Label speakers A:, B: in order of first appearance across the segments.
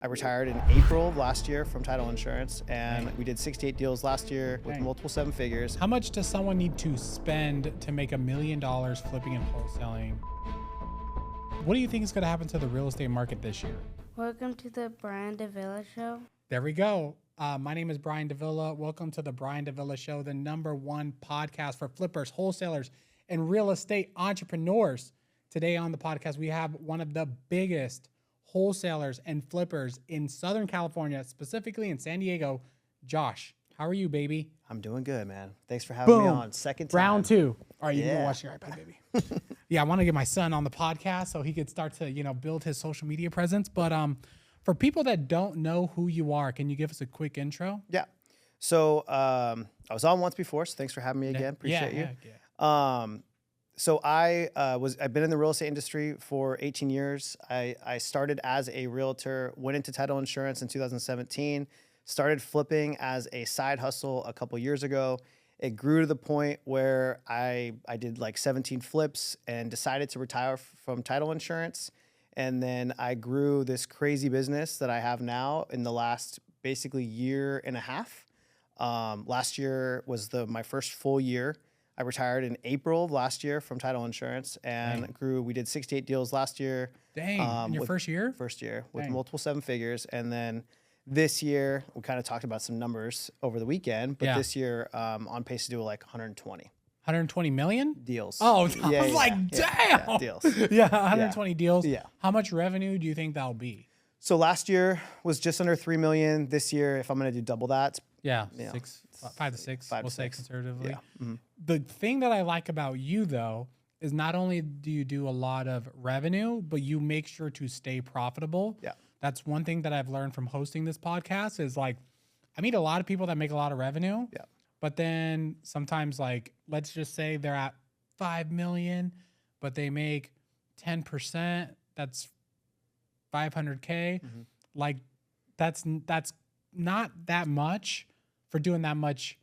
A: I retired in April of last year from title insurance, and we did 68 deals last year with multiple seven figures.
B: How much does someone need to spend to make $1 million flipping and wholesaling? What do you think is going to happen to the real estate market this year?
C: Welcome to the Brian Davila Show.
B: There we go. My name is Brian Davila. Welcome to the Brian Davila Show, the #1 podcast for flippers, wholesalers, and real estate entrepreneurs. Today on the podcast, we have one of the biggest wholesalers and flippers in Southern California, specifically in San Diego. Josh, how are you, baby?
A: I'm doing good, man. Thanks for having me on. Second time.
B: Round 2. All right, you can go watch your iPad, baby. Yeah, I want to get my son on the podcast so he could start to, build his social media presence. But for people that don't know who you are, can you give us a quick intro?
A: Yeah. So I was on once before, so thanks for having me again. Appreciate you. So I've been in the real estate industry for 18 years. I started as a realtor, went into title insurance in 2017, started flipping as a side hustle a couple years ago. It grew to the point where I did like 17 flips and decided to retire from title insurance. And then I grew this crazy business that I have now in the last basically year and a half. Last year was my first full year. I retired in April of last year from title insurance and grew. We did 68 deals last year.
B: Dang, in your first year?
A: First year with multiple seven figures. And then this year, we kind of talked about some numbers over the weekend, but this year on pace to do like 120.
B: 120 million?
A: Deals.
B: Oh, I was like, damn.
A: Yeah, deals.
B: Yeah, 120 deals.
A: Yeah.
B: How much revenue do you think that'll be?
A: So last year was just under 3 million. This year, if I'm going to do double that, it's
B: 5 to 6, we'll say conservatively.
A: Yeah. Mm-hmm.
B: The thing that I like about you, though, is not only do you do a lot of revenue, but you make sure to stay profitable.
A: Yeah.
B: That's one thing that I've learned from hosting this podcast is like, I meet a lot of people that make a lot of revenue.
A: Yeah.
B: But then sometimes, like, let's just say they're at 5 million, but they make 10%. That's 500K.
A: Mm-hmm.
B: Like, that's not that much for doing that much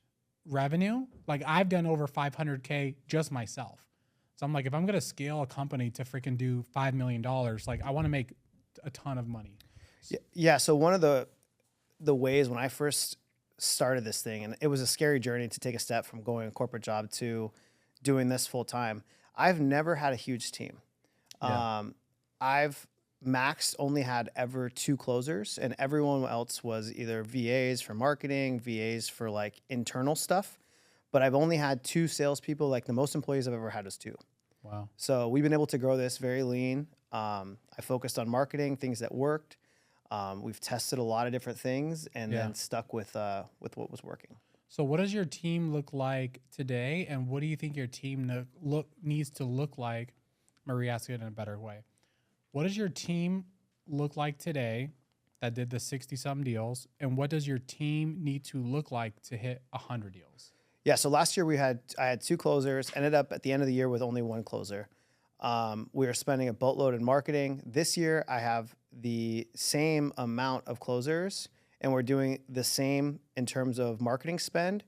B: revenue. Like, I've done over 500K just myself. So I'm like, if I'm going to scale a company to freaking do $5 million, like, I want to make a ton of money.
A: Yeah. So one of the ways when I first started this thing, and it was a scary journey to take a step from going a corporate job to doing this full time. I've never had a huge team.
B: Yeah.
A: I've max only had ever 2 closers, and everyone else was either VAs for marketing, VAs for like internal stuff. But I've only had 2 salespeople. Like the most employees I've ever had is 2.
B: Wow.
A: So we've been able to grow this very lean. I focused on marketing, things that worked. We've tested a lot of different things and then stuck with what was working.
B: So what does your team look like today, and what do you think your team needs to look like? Marie asked it in a better way. What does your team look like today that did the 60-some deals, and what does your team need to look like to hit 100 deals?
A: Yeah, so last year I had 2 closers, ended up at the end of the year with only 1 closer. We were spending a boatload in marketing. This year I have the same amount of closers, and we're doing the same in terms of marketing spend.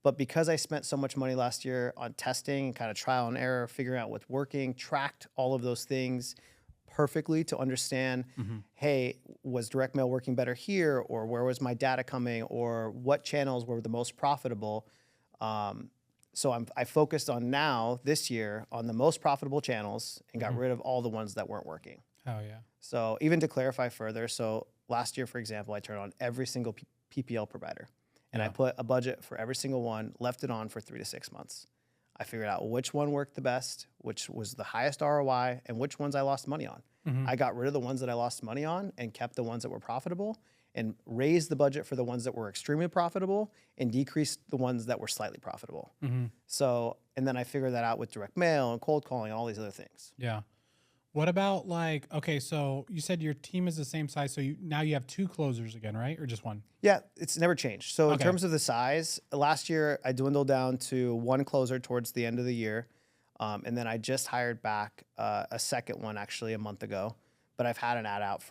A: But because I spent so much money last year on testing and kind of trial and error, figuring out what's working, tracked all of those things perfectly to understand, hey, was direct mail working better here, or where was my data coming, or what channels were the most profitable? So I focused on now this year on the most profitable channels and got rid of all the ones that weren't working.
B: Oh yeah.
A: So even to clarify further, so last year, for example, I turned on every single PPL provider, and I put a budget for every single one, left it on for 3 to 6 months. I figured out which one worked the best, which was the highest ROI, and which ones I lost money on. I got rid of the ones that I lost money on and kept the ones that were profitable, and raised the budget for the ones that were extremely profitable and decreased the ones that were slightly profitable. So, and then I figured that out with direct mail and cold calling and all these other things.
B: Yeah. What about like, okay, so you said your team is the same size, so now you have 2 closers again, right? Or just 1?
A: Yeah, it's never changed. So in terms of the size, last year I dwindled down to 1 closer towards the end of the year. And then I just hired back a second one actually a month ago, but I've had an ad out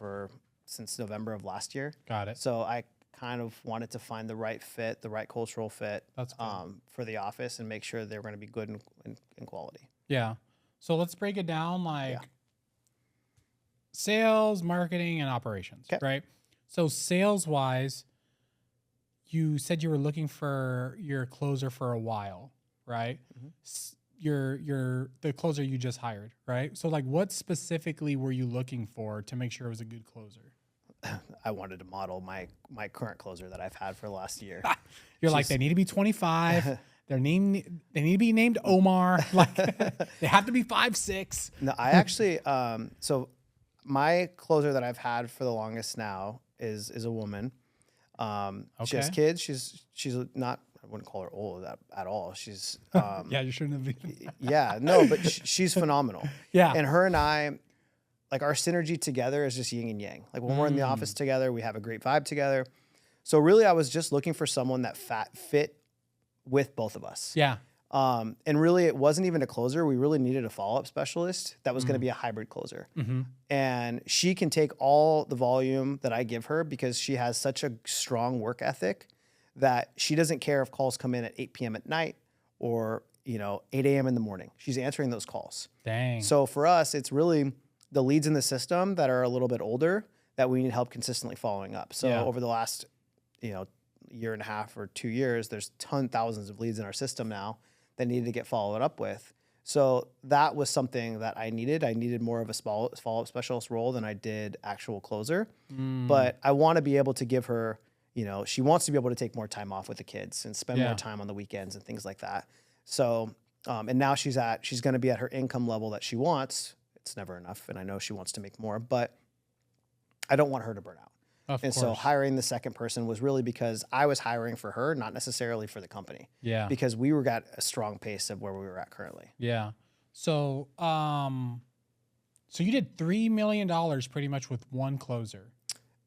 A: since November of last year.
B: Got it.
A: So I kind of wanted to find the right fit, the right cultural fit for the office and make sure they're going to be good in quality.
B: Yeah. So let's break it down like sales, marketing, and operations, right? So sales wise, you said you were looking for your closer for a while, right? The closer you just hired, right? So like what specifically were you looking for to make sure it was a good closer?
A: I wanted to model my current closer that I've had for the last year.
B: You're like, they need to be 25. They need to be named Omar. Like they have to be 5'6".
A: No, I actually so my closer that I've had for the longest now is a woman. She has kids. She's not, I wouldn't call her old at all. She's
B: yeah, you shouldn't have been.
A: yeah, no, but she's phenomenal.
B: Yeah.
A: And her and I, like our synergy together is just yin and yang. Like when we're in the office together, we have a great vibe together. So really I was just looking for someone that fit with both of us.
B: Yeah.
A: And really it wasn't even a closer. We really needed a follow-up specialist that was going to be a hybrid closer. And she can take all the volume that I give her because she has such a strong work ethic that she doesn't care if calls come in at 8 p.m. at night or, 8 a.m. in the morning. She's answering those calls.
B: Dang.
A: So for us, it's really the leads in the system that are a little bit older that we need help consistently following up. So over the last, year and a half or 2 years, there's thousands of leads in our system now that needed to get followed up with. So that was something that I needed. I needed more of a follow-up specialist role than I did actual closer. But I want to be able to give her, she wants to be able to take more time off with the kids and spend more time on the weekends and things like that. So, and now she's going to be at her income level that she wants. It's never enough. And I know she wants to make more, but I don't want her to burn out.
B: Of course.
A: So hiring the second person was really because I was hiring for her, not necessarily for the company.
B: Yeah.
A: Because we were at a strong pace of where we were at currently.
B: Yeah. So, so you did $3 million pretty much with one closer.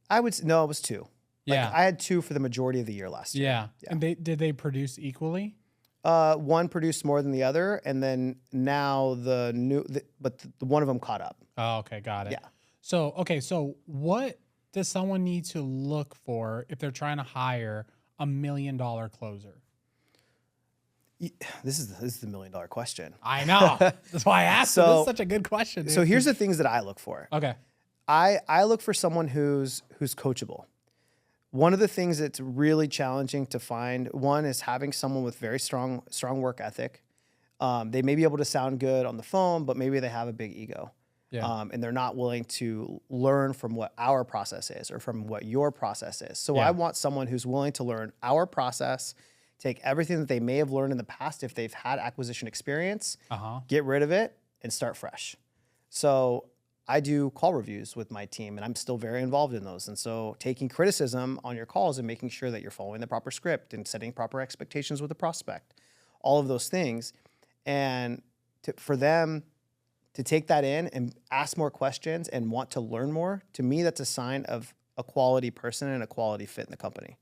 A: No, it was two.
B: Yeah.
A: I had two for the majority of the year last year.
B: Yeah. And did they produce equally?
A: One produced more than the other, and then now but the one of them caught up.
B: Oh, okay. Got it.
A: Yeah.
B: So what does someone need to look for if they're trying to hire $1 million closer?
A: This is the $1 million question.
B: I know. That's why I asked. This is such a good question. Dude.
A: So here's the things that I look for.
B: Okay.
A: I look for someone who's coachable. One of the things that's really challenging to find, one is having someone with very strong work ethic. They may be able to sound good on the phone, but maybe they have a big ego. Yeah. And they're not willing to learn from what our process is or from what your process is. So I want someone who's willing to learn our process, take everything that they may have learned in the past if they've had acquisition experience, get rid of it, and start fresh. So I do call reviews with my team, and I'm still very involved in those. And so taking criticism on your calls and making sure that you're following the proper script and setting proper expectations with the prospect, all of those things. And for them to take that in and ask more questions and want to learn more, to me, that's a sign of a quality person and a quality fit in the company.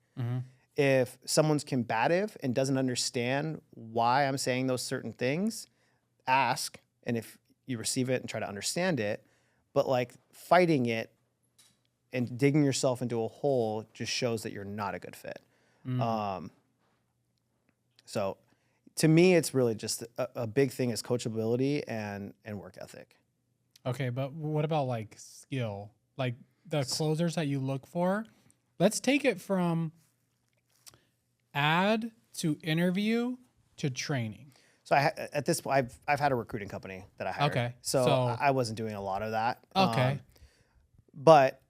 A: If someone's combative and doesn't understand why I'm saying those certain things, ask. And if you receive it and try to understand it, but like fighting it and digging yourself into a hole just shows that you're not a good fit. So to me, it's really just a big thing is coachability and work ethic.
B: Okay, but what about like skill? Like the closers that you look for? Let's take it from ad to interview to training.
A: So at this point, I've had a recruiting company that I hired.
B: Okay.
A: So I wasn't doing a lot of that.
B: Okay.
A: But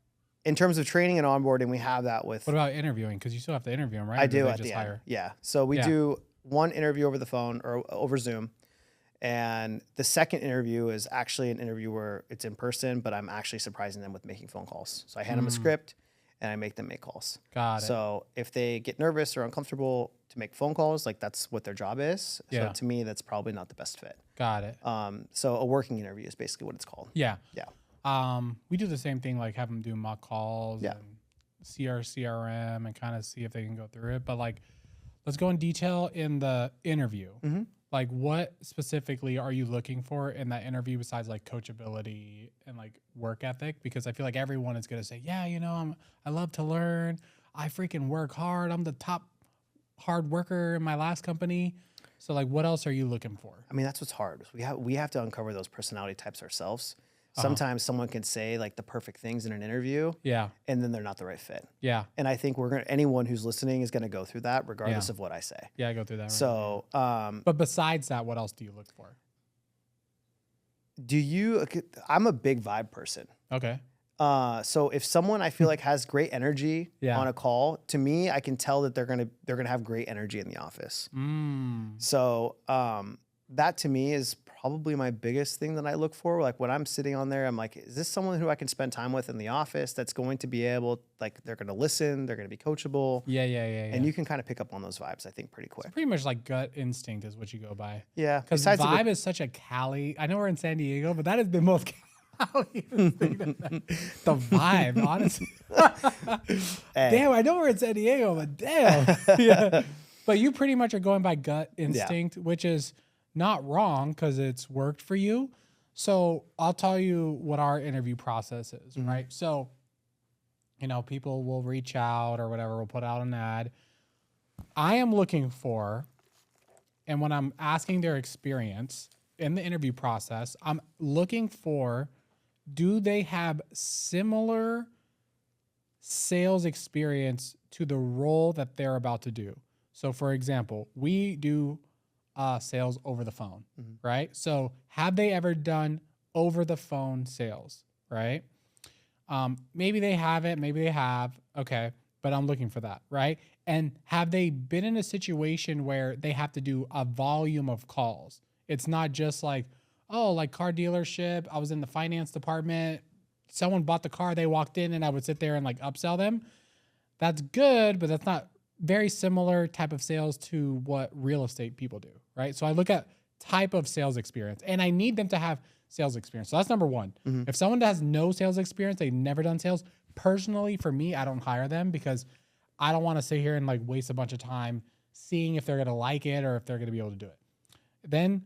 A: in terms of training and onboarding, we have that with.
B: What about interviewing? Because you still have to interview them, right?
A: I do at the end. Yeah. So we do one interview over the phone or over Zoom. And the second interview is actually an interview where it's in person, but I'm actually surprising them with making phone calls. So I hand them a script and I make them make calls.
B: Got it.
A: So if they get nervous or uncomfortable to make phone calls, like that's what their job is. So to me, that's probably not the best fit.
B: Got it.
A: So a working interview is basically what it's called.
B: Yeah.
A: Yeah.
B: We do the same thing, like have them do mock calls and see our CRM and kind of see if they can go through it. But like, let's go in detail in the interview. Like what specifically are you looking for in that interview besides like coachability and like work ethic? Because I feel like everyone is going to say, yeah, you know, I love to learn. I freaking work hard. I'm the top hard worker in my last company. So like, what else are you looking for?
A: I mean, that's what's hard. We have to uncover those personality types ourselves Sometimes someone can say like the perfect things in an interview, and then they're not the right fit.
B: Yeah.
A: And I think anyone who's listening is going to go through that regardless of what I say.
B: Yeah, I go through that.
A: So,
B: but besides that, what else do you look for?
A: I'm a big vibe person.
B: Okay.
A: So if someone I feel like has great energy on a call, to me, I can tell that they're gonna have great energy in the office. So that to me is probably my biggest thing that I look for. Like when I'm sitting on there, I'm like, is this someone who I can spend time with in the office that's going to be able, like they're gonna listen, they're gonna be coachable.
B: Yeah.
A: And you can kind of pick up on those vibes, I think, pretty quick.
B: So pretty much like gut instinct is what you go by.
A: Yeah.
B: Because vibe is such a Cali. I know we're in San Diego, but that is the most Cali thing. The vibe, honestly. Damn, I know we're in San Diego, but damn. Yeah. But you pretty much are going by gut instinct, which is not wrong because it's worked for you. So I'll tell you what our interview process is, right? So, people will reach out or whatever. We'll put out an ad. I am looking for, and when I'm asking their experience in the interview process, I'm looking for, do they have similar sales experience to the role that they're about to do? So for example, we do sales over the phone, right? So have they ever done over the phone sales, right? Maybe they haven't, maybe they have, okay, but I'm looking for that, right? And have they been in a situation where they have to do a volume of calls? It's not just like, oh, like car dealership, I was in the finance department, someone bought the car, they walked in and I would sit there and like upsell them. That's good, but that's not very similar type of sales to what real estate people do, right? So I look at type of sales experience and I need them to have sales experience. So that's number one. If someone has no sales experience, they've never done sales, personally for me, I don't hire them because I don't want to sit here and like waste a bunch of time seeing if they're going to like it or if they're going to be able to do it. Then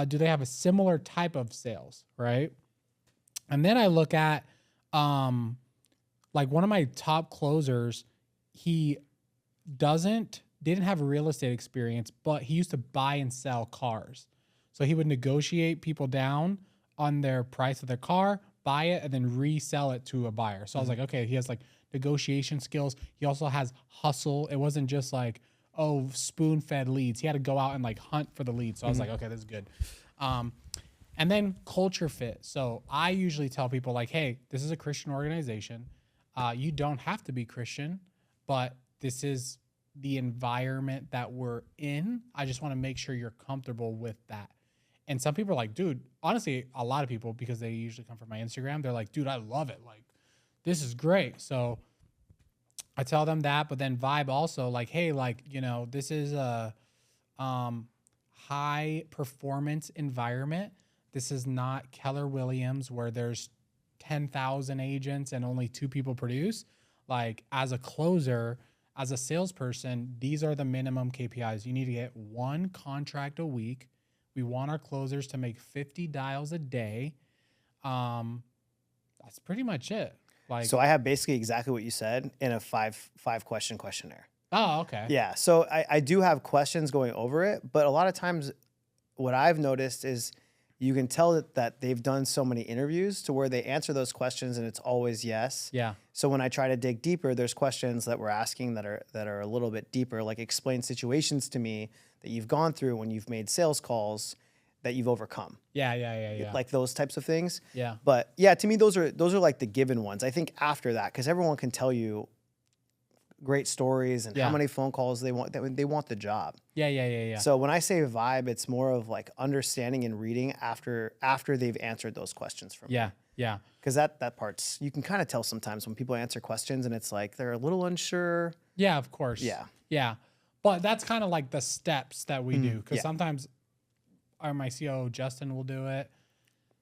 B: do they have a similar type of sales, right? And then I look at like one of my top closers, he didn't have real estate experience, but he used to buy and sell cars. So he would negotiate people down on their price of their car, buy it, and then resell it to a buyer. So I was like, okay, he has like negotiation skills. He also has hustle. It wasn't just like, oh, spoon-fed leads. He had to go out and like hunt for the leads. So I was like, okay, this is good. And then culture fit. So I usually tell people like, hey, this is a Christian organization. You don't have to be Christian, but this is the environment that we're in. I just want to make sure you're comfortable with that. And some people are like, dude, honestly, a lot of people, because they usually come from my Instagram, they're like, dude, I love it. Like, this is great. So I tell them that, but then vibe also like, hey, like, this is a high performance environment. This is not Keller Williams where there's 10,000 agents and only 2 people produce. Like as a closer, as a salesperson, these are the minimum KPIs. You need to get 1 contract a week. We want our closers to make 50 dials a day. That's pretty much it. Like,
A: so I have basically exactly what you said in a five question questionnaire.
B: Oh, okay.
A: Yeah. So I do have questions going over it, but a lot of times what I've noticed is you can tell that they've done so many interviews to where they answer those questions and it's always yes.
B: Yeah.
A: So when I try to dig deeper, there's questions that we're asking that are a little bit deeper, like explain situations to me that you've gone through when you've made sales calls that you've overcome.
B: Yeah.
A: Like those types of things.
B: Yeah.
A: But yeah, to me, those are like the given ones. I think after that, because everyone can tell you great stories and how many phone calls they want. They want the job.
B: Yeah.
A: So when I say vibe, it's more of like understanding and reading after they've answered those questions from me.
B: Yeah.
A: Because that part's, you can kind of tell sometimes when people answer questions and it's like they're a little unsure.
B: Yeah, of course. Yeah. But that's kind of like the steps that we do. Because sometimes my COO, Justin, will do it.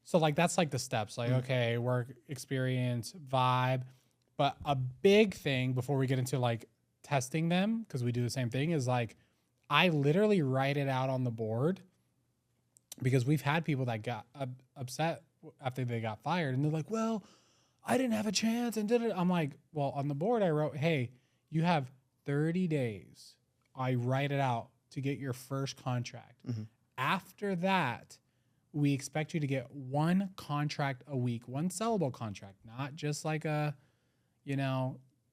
B: So like that's like the steps. Like, okay, work experience, vibe. But a big thing before we get into like testing them, because we do the same thing, is like I literally write it out on the board because we've had people that got upset after they got fired. And they're like, well, I didn't have a chance and did it. I'm like, well, on the board I wrote, hey, you have 30 days. I write it out to get your first contract. After that, we expect you to get one contract a week, one sellable contract, not just like a,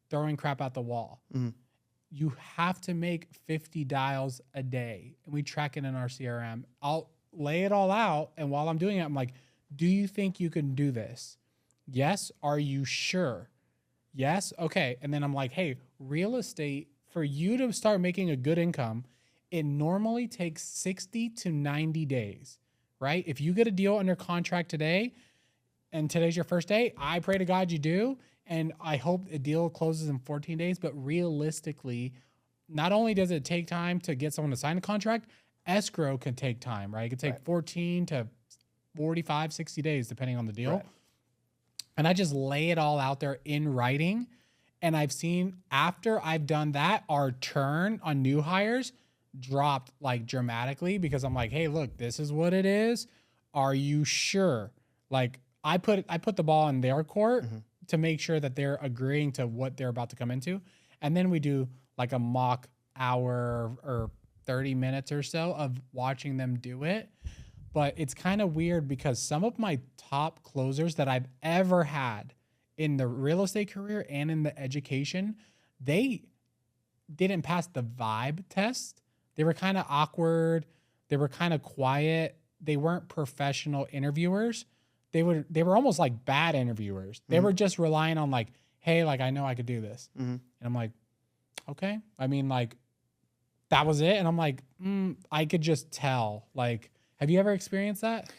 B: throwing crap at the wall.
A: Mm-hmm.
B: You have to make 50 dials a day, and we track it in our CRM. I'll lay it all out, and while I'm doing it, I'm like, do you think you can do this? Yes. Are you sure? Yes. Okay. And then I'm like, hey, real estate, for you to start making a good income, it normally takes 60 to 90 days, right? If you get a deal under contract today and today's your first day, I pray to God you do. And I hope a deal closes in 14 days. But realistically, not only does it take time to get someone to sign a contract, escrow can take time, right? It could take 14 to 45, 60 days, depending on the deal. Right. And I just lay it all out there in writing. And I've seen after I've done that, our turn on new hires dropped like dramatically, because I'm like, hey, look, this is what it is. Are you sure? Like I put the ball in their court to make sure that they're agreeing to what they're about to come into. And then we do like a mock hour or 30 minutes or so of watching them do it. But it's kind of weird because some of my top closers that I've ever had in the real estate career and in the education, they didn't pass the vibe test. They were kind of awkward. They were kind of quiet. They weren't professional interviewers. They were almost like bad interviewers. They were just relying on like, hey, like I know I could do this. And I'm like, okay. I mean, like that was it. And I'm like, I could just tell. Like, have you ever experienced that?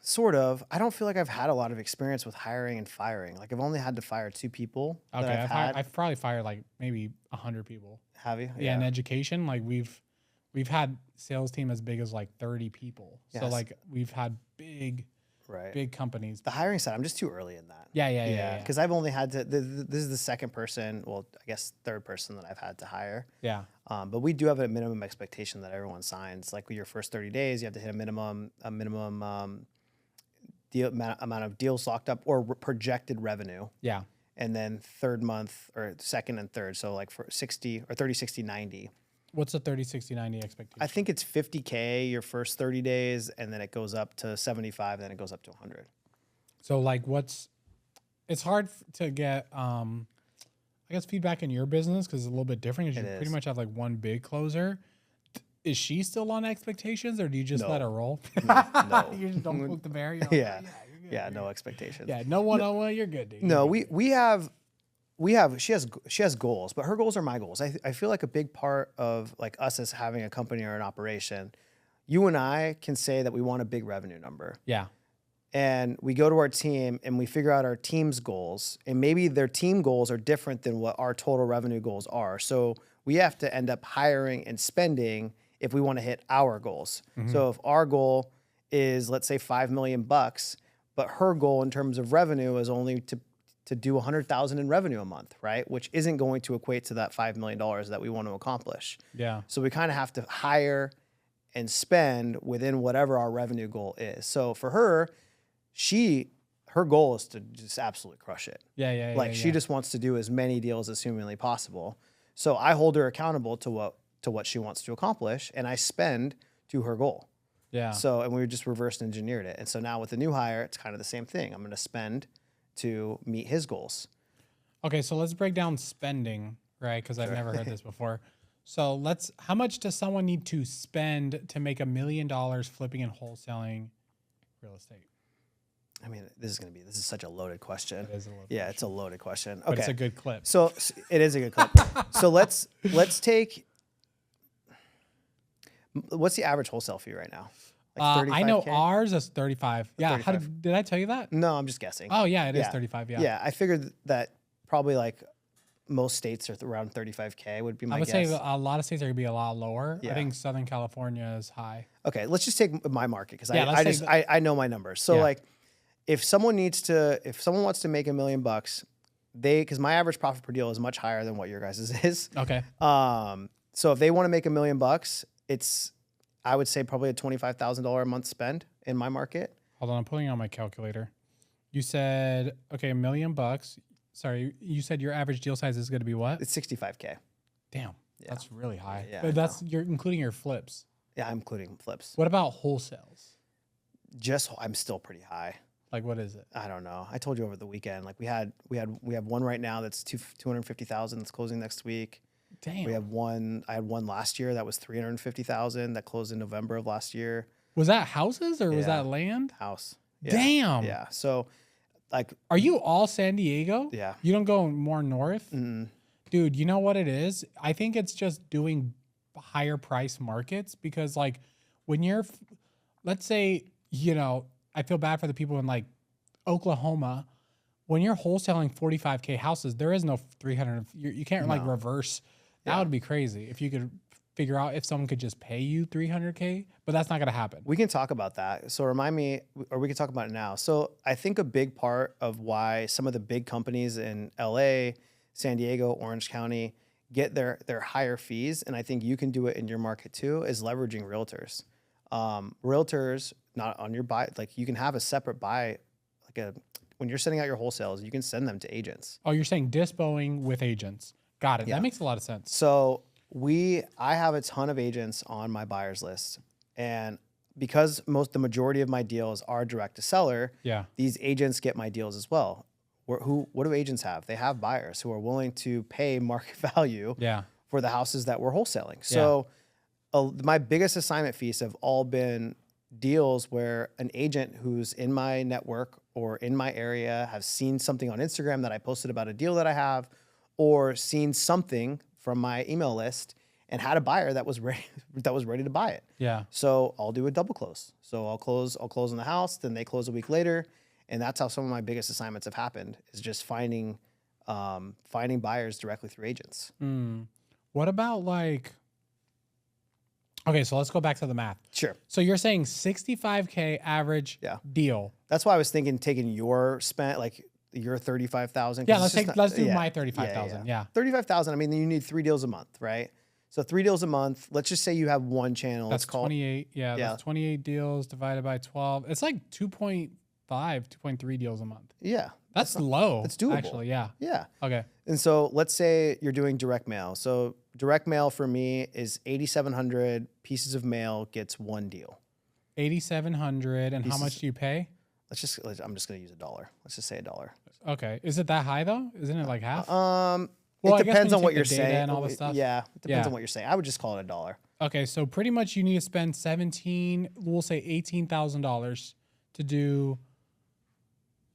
A: Sort of. I don't feel like I've had a lot of experience with hiring and firing. Like I've only had to fire 2 people.
B: Okay, I've probably fired like maybe 100 people.
A: Have you?
B: Yeah. In education, like we've had sales team as big as like 30 people. Yes. So like we've had big companies.
A: The hiring side, I'm just too early in that.
B: Yeah.
A: Because I've only had to. This is the second person. Well, I guess third person that I've had to hire.
B: Yeah.
A: But we do have a minimum expectation that everyone signs. Like your first 30 days, you have to hit a minimum amount of deals locked up or projected revenue.
B: Yeah.
A: And then third month or second and third. So like for 60 or 30, 60, 90.
B: What's the 30, 60, 90 expectation?
A: I think it's 50K your first 30 days, and then it goes up to 75, then it goes up to 100.
B: So like it's hard to get, I guess, feedback in your business because it's a little bit different because you pretty much have like one big closer. Is she still on expectations, or do you just let her roll?
A: No.
B: You just don't poke the bear? You're like,
A: yeah.
B: You're good,
A: yeah, no expectations.
B: Yeah, no one-on-one, you're good, dude.
A: No, we have, she has goals, but her goals are my goals. I feel like a big part of like us as having a company or an operation, you and I can say that we want a big revenue number.
B: Yeah.
A: And we go to our team and we figure out our team's goals, and maybe their team goals are different than what our total revenue goals are. So we have to end up hiring and spending if we want to hit our goals. So if our goal is, let's say, $5 million, but her goal in terms of revenue is only to do 100,000 in revenue a month, right? Which isn't going to equate to that $5 million that we want to accomplish.
B: Yeah.
A: So we kind of have to hire and spend within whatever our revenue goal is. So for her, her goal is to just absolutely crush it.
B: Yeah.
A: Like she just wants to do as many deals as humanly possible. So I hold her accountable to what she wants to accomplish, and I spend to her goal.
B: Yeah.
A: So, and we just reverse engineered it. And so now with the new hire, it's kind of the same thing. I'm going to spend to meet his goals.
B: Okay, so let's break down spending, right? Because I've never heard this before. So how much does someone need to spend to make $1 million flipping and wholesaling real estate?
A: I mean, this is such a loaded question.
B: It is a loaded
A: question. It's a loaded question. Okay.
B: But it's a good clip.
A: So it is a good clip. So let's take, what's the average wholesale fee right now? Like
B: I know ours is 35. Yeah.
A: 35.
B: Did I tell you that?
A: No, I'm just guessing.
B: Oh yeah, it is 35. Yeah.
A: Yeah. I figured that probably like most states are around 35K would be my guess.
B: I would say a lot of states are going to be a lot lower.
A: Yeah.
B: I think Southern California is high.
A: Okay. Let's just take my market because I know my numbers. So like if someone wants to make $1 million, because my average profit per deal is much higher than what your guys' is.
B: Okay.
A: So if they want to make $1 million, it's, I would say probably a $25,000 a month spend in my market.
B: Hold on, I'm pulling out my calculator. You said, okay, $1 million. Sorry, you said your average deal size is going to be what?
A: It's 65K.
B: Damn, that's really high.
A: Yeah,
B: but you're including your flips.
A: Yeah, I'm including flips.
B: What about wholesales?
A: I'm still pretty high.
B: Like, what is it?
A: I don't know. I told you over the weekend. Like we have one right now that's 250,000 that's closing next week.
B: Damn.
A: We have one. I had one last year that was 350,000 that closed in November of last year.
B: Was that houses or was
A: Yeah.
B: that land?
A: House. Yeah.
B: Damn.
A: Yeah. So, like,
B: Are you all San Diego?
A: Yeah.
B: You don't go more north?
A: mm,
B: Dude, you know what it is? I think it's just doing higher price markets because, like, when you're, let's say, I feel bad for the people in like Oklahoma. When you're wholesaling 45K houses, there is no 300. You can't like reverse. That
A: Yeah.
B: would be crazy if you could figure out if someone could just pay you 300K, but that's not going to happen.
A: we can talk about that. So remind me, or we can talk about it now. So I think a big part of why some of the big companies in LA, San Diego, Orange County get their higher fees, and I think you can do it in your market too, is leveraging realtors. Realtors, not on your buy, like you can have a separate buy, when you're sending out your wholesales, you can send them to agents.
B: Oh, you're saying dispoing with agents. Got it.
A: Yeah.
B: That makes a lot of sense.
A: So I have a ton of agents on my buyers list, and because the majority of my deals are direct to seller,
B: Yeah.
A: these agents get my deals as well. What do agents have? They have buyers who are willing to pay market value
B: Yeah.
A: for the houses that we're wholesaling. So my biggest assignment fees have all been deals where an agent who's in my network or in my area have seen something on Instagram that I posted about a deal that I have, or seen something from my email list and had a buyer that was ready to buy it.
B: Yeah.
A: So I'll do a double close. So I'll close on the house, then they close a week later. And that's how some of my biggest assignments have happened, is just finding buyers directly through agents.
B: What about okay, so let's go back to the math.
A: Sure.
B: So you're saying 65K average deal.
A: That's why I was thinking taking your spent, like your 35,000.
B: Yeah, let's do my 35,000. Yeah.
A: 35,000. I mean, you need 3 deals a month, right? So 3 deals a month. Let's just say you have one channel.
B: That's 28. Yeah,
A: Yeah.
B: that's 28 deals divided by 12. It's like 2.5, 2.3 deals a month.
A: Yeah.
B: That's low.
A: That's doable.
B: Actually, yeah.
A: Yeah.
B: Okay.
A: And so let's say you're doing direct mail. So direct mail for me is 8,700 pieces of mail gets one deal.
B: 8,700. And how much do you pay?
A: I'm just going to use $1. Let's just say $1.
B: Okay. Is it that high though? Isn't it like half?
A: Well,
B: I
A: it
B: guess
A: depends
B: when
A: on
B: you
A: what
B: take
A: you're
B: the data
A: saying.
B: and all this stuff.
A: Yeah, it depends
B: Yeah.
A: on what you're saying. I would just call it $1.
B: Okay, so pretty much you need to spend we'll say $18,000 to do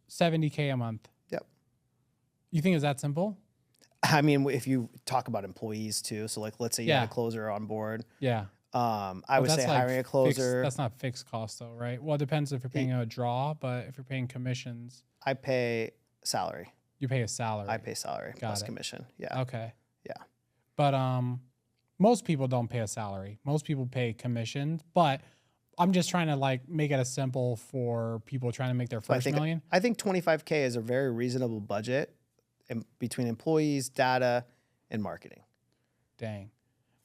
B: 70K a month.
A: Yep.
B: You think it's that simple?
A: I mean, if you talk about employees too, so like let's say you
B: Yeah.
A: had a closer on board.
B: Yeah.
A: I would
B: That's
A: say
B: like
A: hiring a closer.
B: that's not fixed cost though, right? Well, it depends if you're paying a draw, but if you're paying commissions,
A: I pay salary.
B: you pay a salary.
A: I pay salary plus
B: it.
A: commission. Yeah.
B: Okay.
A: Yeah.
B: But most people don't pay a salary. Most people pay commissions, but I'm just trying to like make it as simple for people trying to make their first million.
A: I think 25K is a very reasonable budget between employees, data, and marketing.
B: Dang.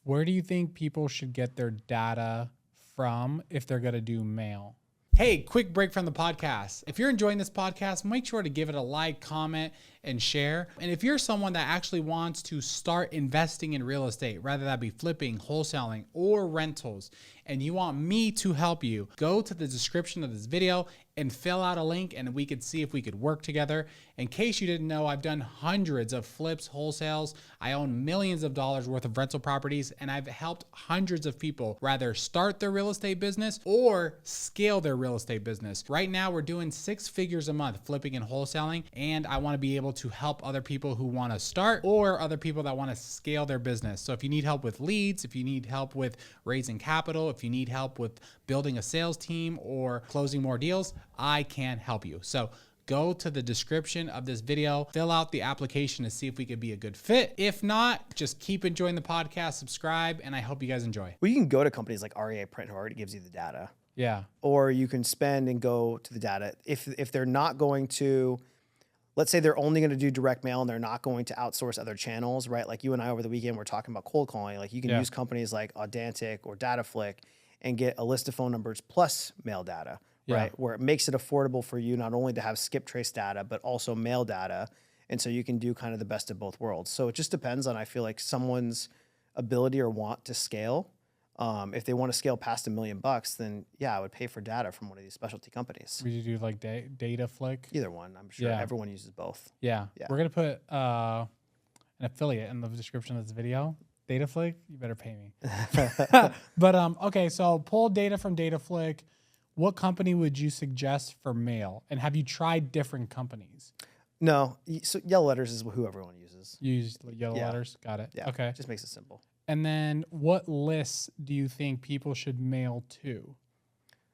B: Where do you think people should get their data from if they're going to do mail? Hey, quick break from the podcast. If you're enjoying this podcast, make sure to give it a like, comment, and share. And if you're someone that actually wants to start investing in real estate, whether that be flipping, wholesaling, or rentals, and you want me to help you, go to the description of this video and fill out a link and we could see if we could work together. In case you didn't know, I've done hundreds of flips, wholesales. I own millions of dollars worth of rental properties, and I've helped hundreds of people rather start their real estate business or scale their real estate business. Right now, we're doing 6 figures a month flipping and wholesaling, and I want to be able to help other people who want to start or other people that want to scale their business. So if you need help with leads, if you need help with raising capital, if you need help with building a sales team or closing more deals, I can help you. So go to the description of this video, fill out the application to see if we could be a good fit. If not, just keep enjoying the podcast, subscribe, and I hope you guys enjoy.
A: Well, you can go to companies like REA Print who already gives you the data.
B: Yeah.
A: Or you can spend and go to the data. If they're not going to, let's say they're only going to do direct mail and they're not going to outsource other channels, right? Like you and I over the weekend were talking about cold calling. Like you can use companies like Audantic or DataFlick and get a list of phone numbers plus mail data, right? Where it makes it affordable for you not only to have skip trace data, but also mail data. And so you can do kind of the best of both worlds. So it just depends on, I feel like, someone's ability or want to scale. If they want to scale past $1 million, then yeah, I would pay for data from one of these specialty companies.
B: Would you do like data flick?
A: Either one. I'm sure everyone uses both.
B: Yeah. We're going to put an affiliate in the description of this video. Dataflick, you better pay me. But okay, so pull data from Dataflick. What company would you suggest for mail? And have you tried different companies?
A: No. So yellow letters is who everyone uses.
B: You use yellow letters? Got it.
A: Yeah.
B: Okay.
A: Just makes it simple.
B: And then what lists do you think people should mail to?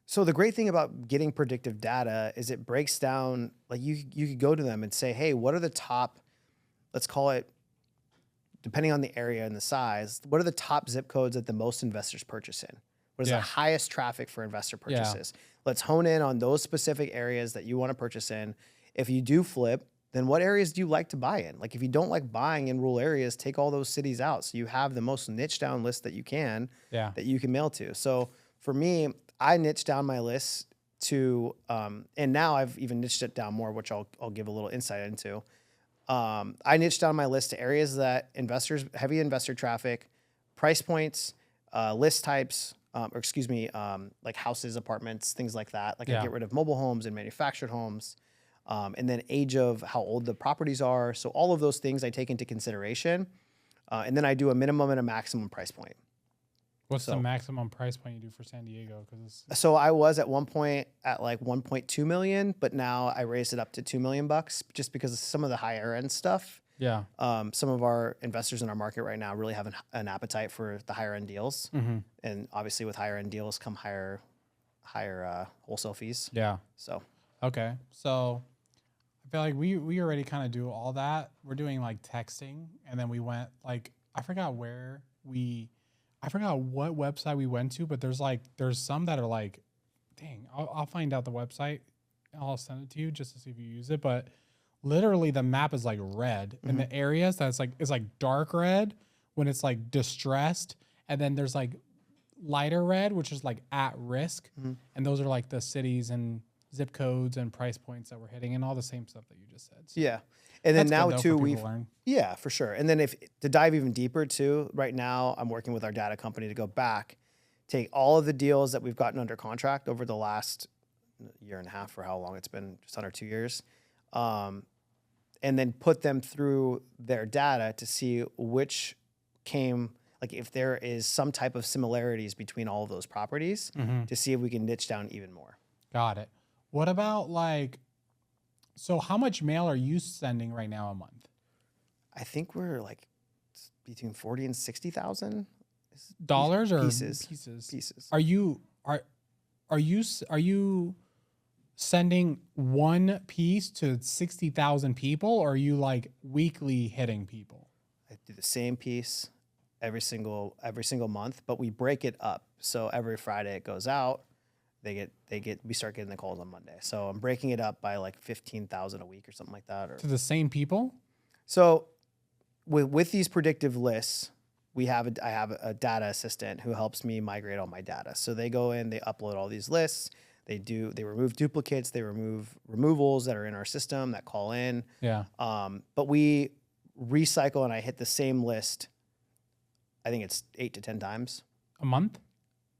A: So the great thing about getting predictive data is it breaks down, like you could go to them and say, hey, what are the top, let's call it, depending on the area and the size, what are the top zip codes that the most investors purchase in? What is the highest traffic for investor purchases? Let's hone in on those specific areas that you want to purchase in. If you do flip, then what areas do you like to buy in? Like if you don't like buying in rural areas, take all those cities out. So you have the most niche down list that you can, that you can mail to. So for me, I niche down my list to, and now I've even niched it down more, which I'll give a little insight into. I niche down my list to areas that heavy investor traffic, price points, list types, like houses, apartments, things like that. Like I get rid of mobile homes and manufactured homes. And then age of how old the properties are. So all of those things I take into consideration. And then I do a minimum and a maximum price point.
B: What's the maximum price point you do for San Diego?
A: So I was at one point at like 1.2 million, but now I raised it up to $2 million just because of some of the higher end stuff.
B: Yeah.
A: Some of our investors in our market right now really have an appetite for the higher end deals. And obviously with higher end deals come higher wholesale fees.
B: Yeah.
A: So.
B: Okay. So I feel like we already kind of do all that. We're doing like texting, and then we went like I forgot what website we went to, but there's some that are like, dang, I'll find out the website. I'll send it to you just to see if you use it. But literally the map is like red, and the areas that's like it's like dark red when it's like distressed, and then there's like lighter red, which is like at risk, and those are like the cities and zip codes and price points that we're hitting and all the same stuff that you just said. So
A: yeah. And then now too,
B: yeah,
A: for sure. And then to dive even deeper too, right now I'm working with our data company to go back, take all of the deals that we've gotten under contract over the last year and a half, or how long it's been, just under 2 years. And then put them through their data to see which came, like if there is some type of similarities between all of those properties to see if we can niche down even more.
B: Got it. What about so how much mail are you sending right now a month?
A: I think we're like between 40 and 60,000
B: dollars or
A: pieces.
B: Are you sending one piece to 60,000 people, or are you like weekly hitting people?
A: I do the same piece every single month, but we break it up. So every Friday it goes out. We start getting the calls on Monday. So I'm breaking it up by like 15,000 a week or something like that. Or
B: to the same people?
A: So with these predictive lists, I have a data assistant who helps me migrate all my data. So they go in, they upload all these lists. They remove duplicates, they remove removals that are in our system that call in.
B: Yeah.
A: But we recycle, and I hit the same list. I think it's 8 to 10 times.
B: A month?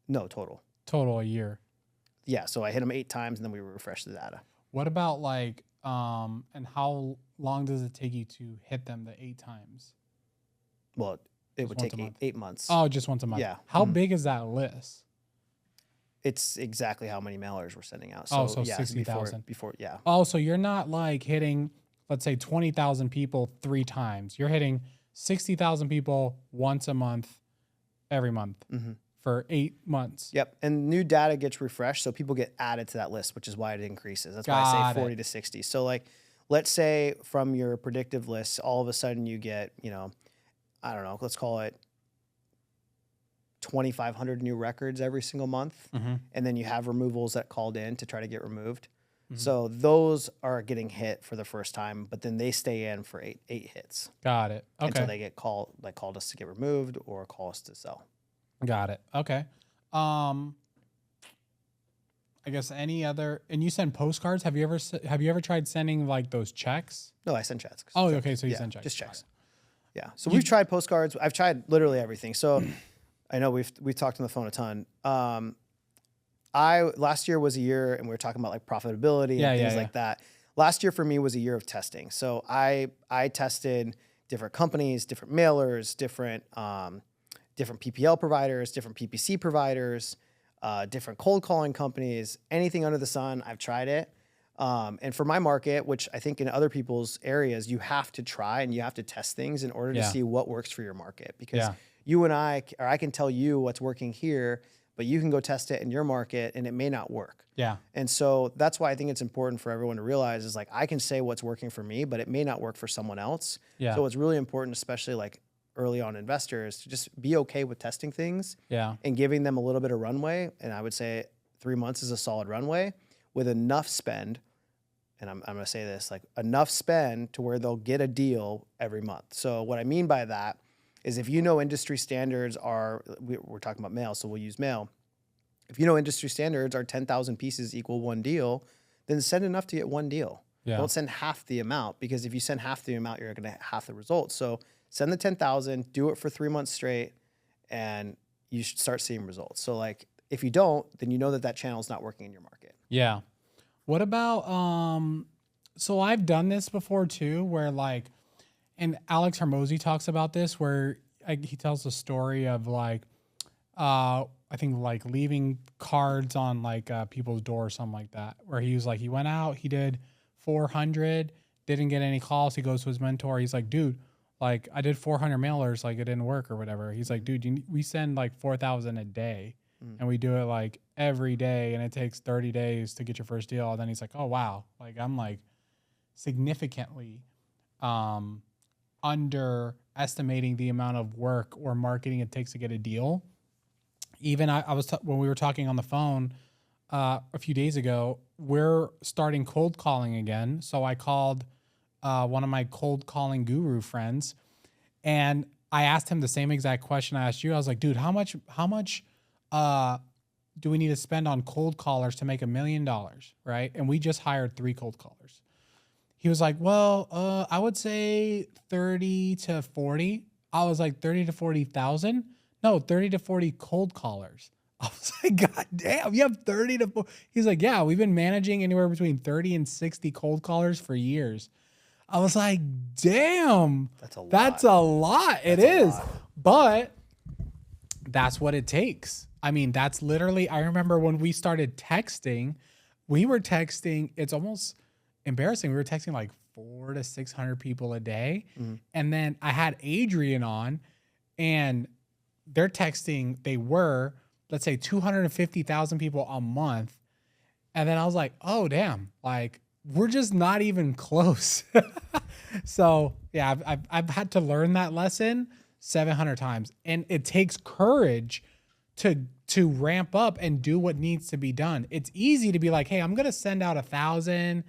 A: No, total.
B: Total a year.
A: Yeah, so I hit them 8 times, and then we refresh the data.
B: What about and how long does it take you to hit them the 8 times?
A: Well, it would take 8 months.
B: Oh, just once a month.
A: Yeah.
B: How big is that list?
A: It's exactly how many mailers we're sending out. So,
B: so 60,000.
A: Before, yeah.
B: Oh, so you're not like hitting, let's say 20,000 people 3 times. You're hitting 60,000 people once a month, every month. For 8 months.
A: Yep. And new data gets refreshed, so people get added to that list, which is why it increases. That's why I say 40 to 60. So like, let's say from your predictive list, all of a sudden you get, I don't know, let's call it 2,500 new records every single month. And then you have removals that called in to try to get removed. So those are getting hit for the first time, but then they stay in for eight hits.
B: Got it. Okay.
A: Until they get called us to get removed or call us to sell.
B: Got it. Okay. I guess any other, and you send postcards. Have you ever tried sending like those checks?
A: No, I send checks.
B: Oh, okay. So you send checks.
A: Just checks. Yeah. So we've tried postcards. I've tried literally everything. So I know we've talked on the phone a ton. Last year was a year, and we were talking about like profitability and things like that. Last year for me was a year of testing. So I tested different companies, different mailers, different PPL providers, different PPC providers, different cold calling companies, anything under the sun. I've tried it. And for my market, which I think in other people's areas, you have to try and you have to test things in order to see what works for your market. Because you and I can tell you what's working here, but you can go test it in your market and it may not work.
B: Yeah.
A: And so that's why I think it's important for everyone to realize is like, I can say what's working for me, but it may not work for someone else.
B: Yeah.
A: So it's really important, especially like early on investors, to just be okay with testing things and giving them a little bit of runway. And I would say 3 months is a solid runway with enough spend. And I'm going to say this, like enough spend to where they'll get a deal every month. So what I mean by that is if you know industry standards are, we're talking about mail, so we'll use mail. If you know industry standards are 10,000 pieces equal one deal, then send enough to get one deal. Yeah. Don't send half the amount, because if you send half the amount, you're going to have half the results. So send the 10,000, do it for 3 months straight, and you should start seeing results. So like if you don't, then you know that channel is not working in your market.
B: Yeah. What about, so I've done this before too, where like, and Alex Hormozy talks about this, where he tells the story of like, I think like leaving cards on like people's door or something like that, where he was like, he went out, he did 400, didn't get any calls. He goes to his mentor. He's like, dude, like I did 400 mailers, like it didn't work or whatever. He's like, dude, we send like 4,000 a day. And we do it like every day, and it takes 30 days to get your first deal. And then he's like, oh, wow. Like I'm like significantly underestimating the amount of work or marketing it takes to get a deal. Even I was when we were talking on the phone a few days ago, we're starting cold calling again. So I called one of my cold calling guru friends, and I asked him the same exact question I asked you. I was like, dude, how much do we need to spend on cold callers to make $1 million, right? And we just hired 3 cold callers. He was like, well, I would say 30 to 40. I was like, 30 to 40,000? No, 30 to 40 cold callers. I was like, God damn, you have 30 to 40. He's like, yeah, we've been managing anywhere between 30 and 60 cold callers for years. I was like, damn, that's a lot. That's a lot. It is. But that's what it takes. I mean, that's literally, I remember when we started texting, it's almost embarrassing. We were texting like 400 to 600 people a day. Mm-hmm. And then I had Adrian on, and they're texting, let's say 250,000 people a month. And then I was like, oh, damn, like we're just not even close. So yeah, I've had to learn that lesson 700 times. And it takes courage to ramp up and do what needs to be done. It's easy to be like, hey, I'm going to send out 1,000.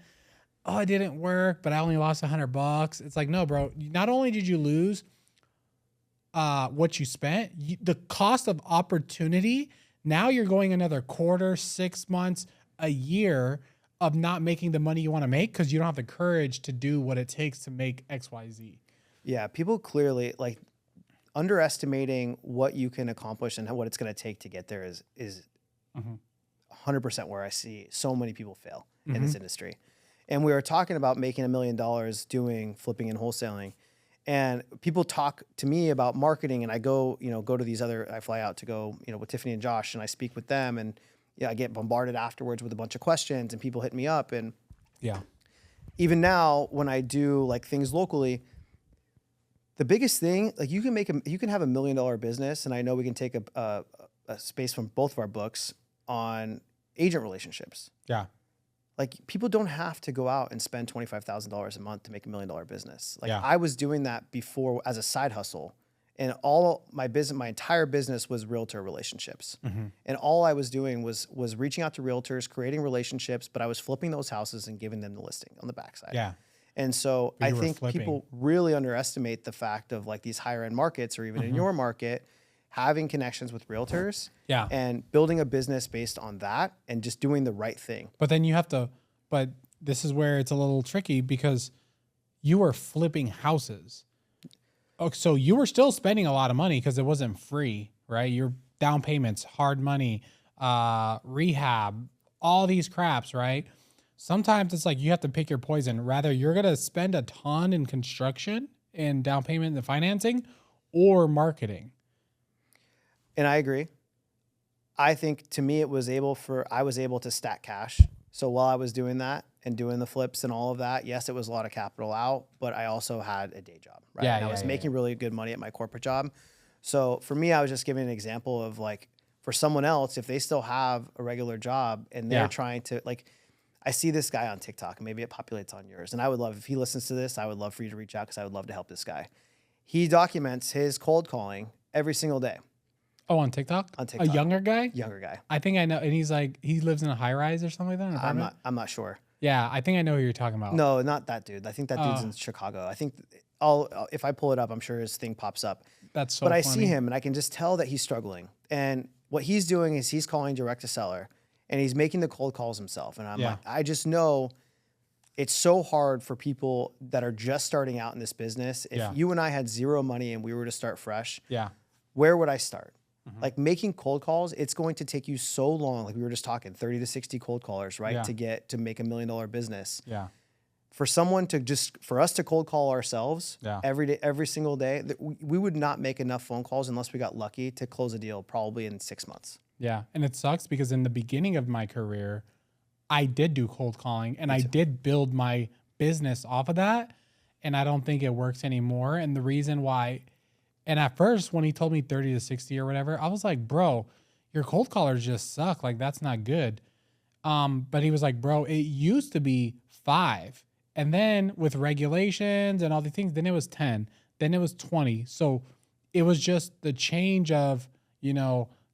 B: Oh, it didn't work, but I only lost $100. It's like, no, bro, not only did you lose what you spent, the cost of opportunity, now you're going another quarter, 6 months, a year of not making the money you want to make because you don't have the courage to do what it takes to make X, Y, Z.
A: Yeah, people clearly like underestimating what you can accomplish and what it's going to take to get there is 100% where I see so many people fail in this industry. And we were talking about making $1 million doing flipping and wholesaling. And people talk to me about marketing, and I go to these I fly out to go, with Tiffany and Josh, and I speak with them, and I get bombarded afterwards with a bunch of questions, and people hit me up. And even now when I do like things locally, the biggest thing, like you can have $1 million business, and I know we can take a space from both of our books on agent relationships. Yeah. Like people don't have to go out and spend $25,000 a month to make $1 million business. Like I was doing that before as a side hustle, and all my entire business was realtor relationships. And all I was doing was reaching out to realtors, creating relationships, but I was flipping those houses and giving them the listing on the backside. Yeah. And so I think people really underestimate the fact of like these higher end markets, or even in your market, having connections with realtors and building a business based on that and just doing the right thing.
B: But then but this is where it's a little tricky because you were flipping houses. Oh, so you were still spending a lot of money because it wasn't free, right? Your down payments, hard money, rehab, all these craps, right? Sometimes it's like you have to pick your poison. Rather, you're going to spend a ton in construction and down payment and financing or marketing.
A: And I agree. I think to me, I was able to stack cash. So while I was doing that and doing the flips and all of that, yes, it was a lot of capital out, but I also had a day job, right?
B: Yeah,
A: and I was making really good money at my corporate job. So for me, I was just giving an example of like, for someone else, if they still have a regular job and they're trying to like, I see this guy on TikTok, and maybe it populates on yours. And I would love, if he listens to this, I would love for you to reach out because I would love to help this guy. He documents his cold calling every single day.
B: Oh, on TikTok?
A: On TikTok.
B: A younger guy?
A: Younger guy.
B: I think I know. And he's like, he lives in a high rise or something like that?
A: I'm not sure.
B: Yeah, I think I know who you're talking about.
A: No, not that dude. I think that dude's in Chicago. I think if I pull it up, I'm sure his thing pops up.
B: That's so
A: But I
B: funny.
A: see him and I can just tell that he's struggling. And what he's doing is he's calling direct to seller and he's making the cold calls himself. And I'm like, I just know it's so hard for people that are just starting out in this business. If you and I had zero money and we were to start fresh, where would I start? Like making cold calls, it's going to take you so long. Like we were just talking 30 to 60 cold callers, right? To make $1 million business.
B: Yeah.
A: For us to cold call ourselves every day, every single day, we would not make enough phone calls unless we got lucky to close a deal probably in 6 months.
B: Yeah. And it sucks because in the beginning of my career, I did do cold calling and I did build my business off of that. And I don't think it works anymore. And the reason why, and at first when he told me 30 to 60 or whatever, I was like, bro, your cold callers just suck. Like that's not good. But he was like, bro, it used to be 5. And then with regulations and all these things, then it was 10, then it was 20. So it was just the change of,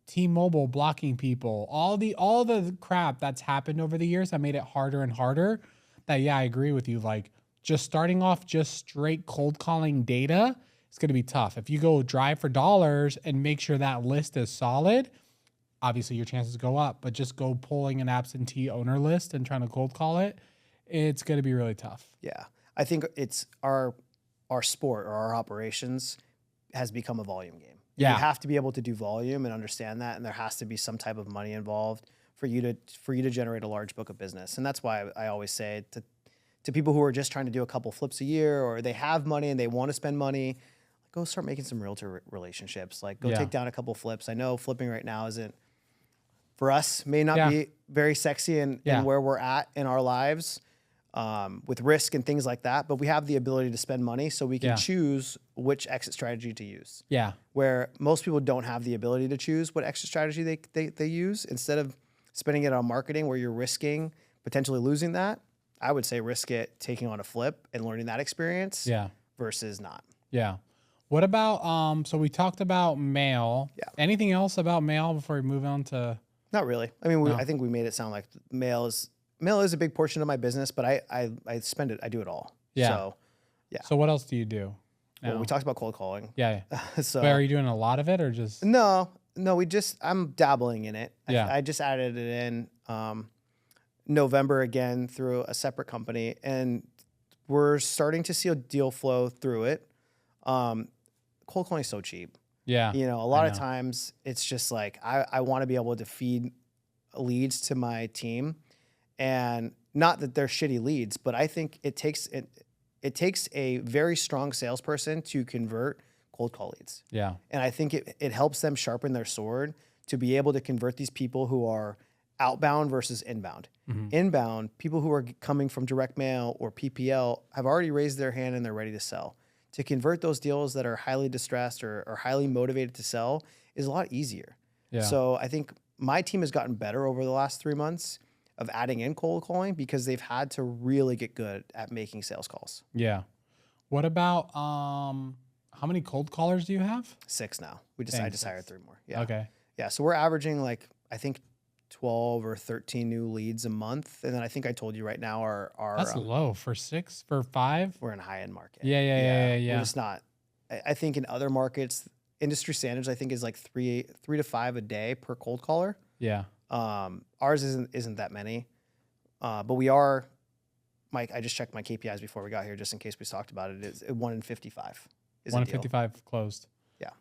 B: T-Mobile blocking people, all the crap that's happened over the years that made it harder and harder. That, I agree with you. Like just starting off just straight cold calling data, it's going to be tough. If you go drive for dollars and make sure that list is solid, obviously your chances go up, but just go pulling an absentee owner list and trying to cold call it, it's going to be really tough.
A: Yeah. I think it's our sport or our operations has become a volume game.
B: Yeah.
A: You have to be able to do volume and understand that. And there has to be some type of money involved for you to generate a large book of business. And that's why I always say to people who are just trying to do a couple flips a year, or they have money and they want to spend money, go start making some realtor relationships. Like go take down a couple flips. I know flipping right now for us, may not be very sexy in where we're at in our lives. With risk and things like that, but we have the ability to spend money so we can choose which exit strategy to use.
B: Yeah.
A: Where most people don't have the ability to choose what exit strategy they use. Instead of spending it on marketing where you're risking potentially losing that, I would say risk it taking on a flip and learning that experience versus not.
B: Yeah. What about, so we talked about mail. Yeah. Anything else about mail before we move on to?
A: Not really. I mean, I think we made it sound like mail is a big portion of my business, but I spend it. I do it all.
B: Yeah.
A: So,
B: So what else do you do?
A: Well, we talked about cold calling.
B: Yeah.
A: So
B: but are you doing a lot of it or just?
A: No. I'm dabbling in it.
B: Yeah.
A: I just added it in November again through a separate company, and we're starting to see a deal flow through it. Cold calling is so cheap.
B: Yeah.
A: A lot of times it's just like, I want to be able to feed leads to my team. And not that they're shitty leads, but I think it takes a very strong salesperson to convert cold call leads.
B: Yeah.
A: And I think it helps them sharpen their sword to be able to convert these people who are outbound versus inbound. Mm-hmm. Inbound, people who are coming from direct mail or PPL have already raised their hand and they're ready to sell. To convert those deals that are highly distressed or highly motivated to sell is a lot easier. Yeah. So I think my team has gotten better over the last 3 months of adding in cold calling because they've had to really get good at making sales calls.
B: Yeah. What about, how many cold callers do you have?
A: 6 now. We decided to hire 3 more. Yeah.
B: Okay.
A: Yeah. So we're averaging I think 12 or 13 new leads a month. And then I think I told you right now
B: that's low for 6, for 5.
A: We're in a high end market.
B: Yeah.
A: We're just not, I think in other markets, industry standards, I think is like 3 to 5 a day per cold caller.
B: Yeah.
A: Ours isn't that many, but we are. Mike, I just checked my KPIs before we got here, just in case we talked about it. It's 1 in 55.
B: 1 in 55 closed.
A: Yeah.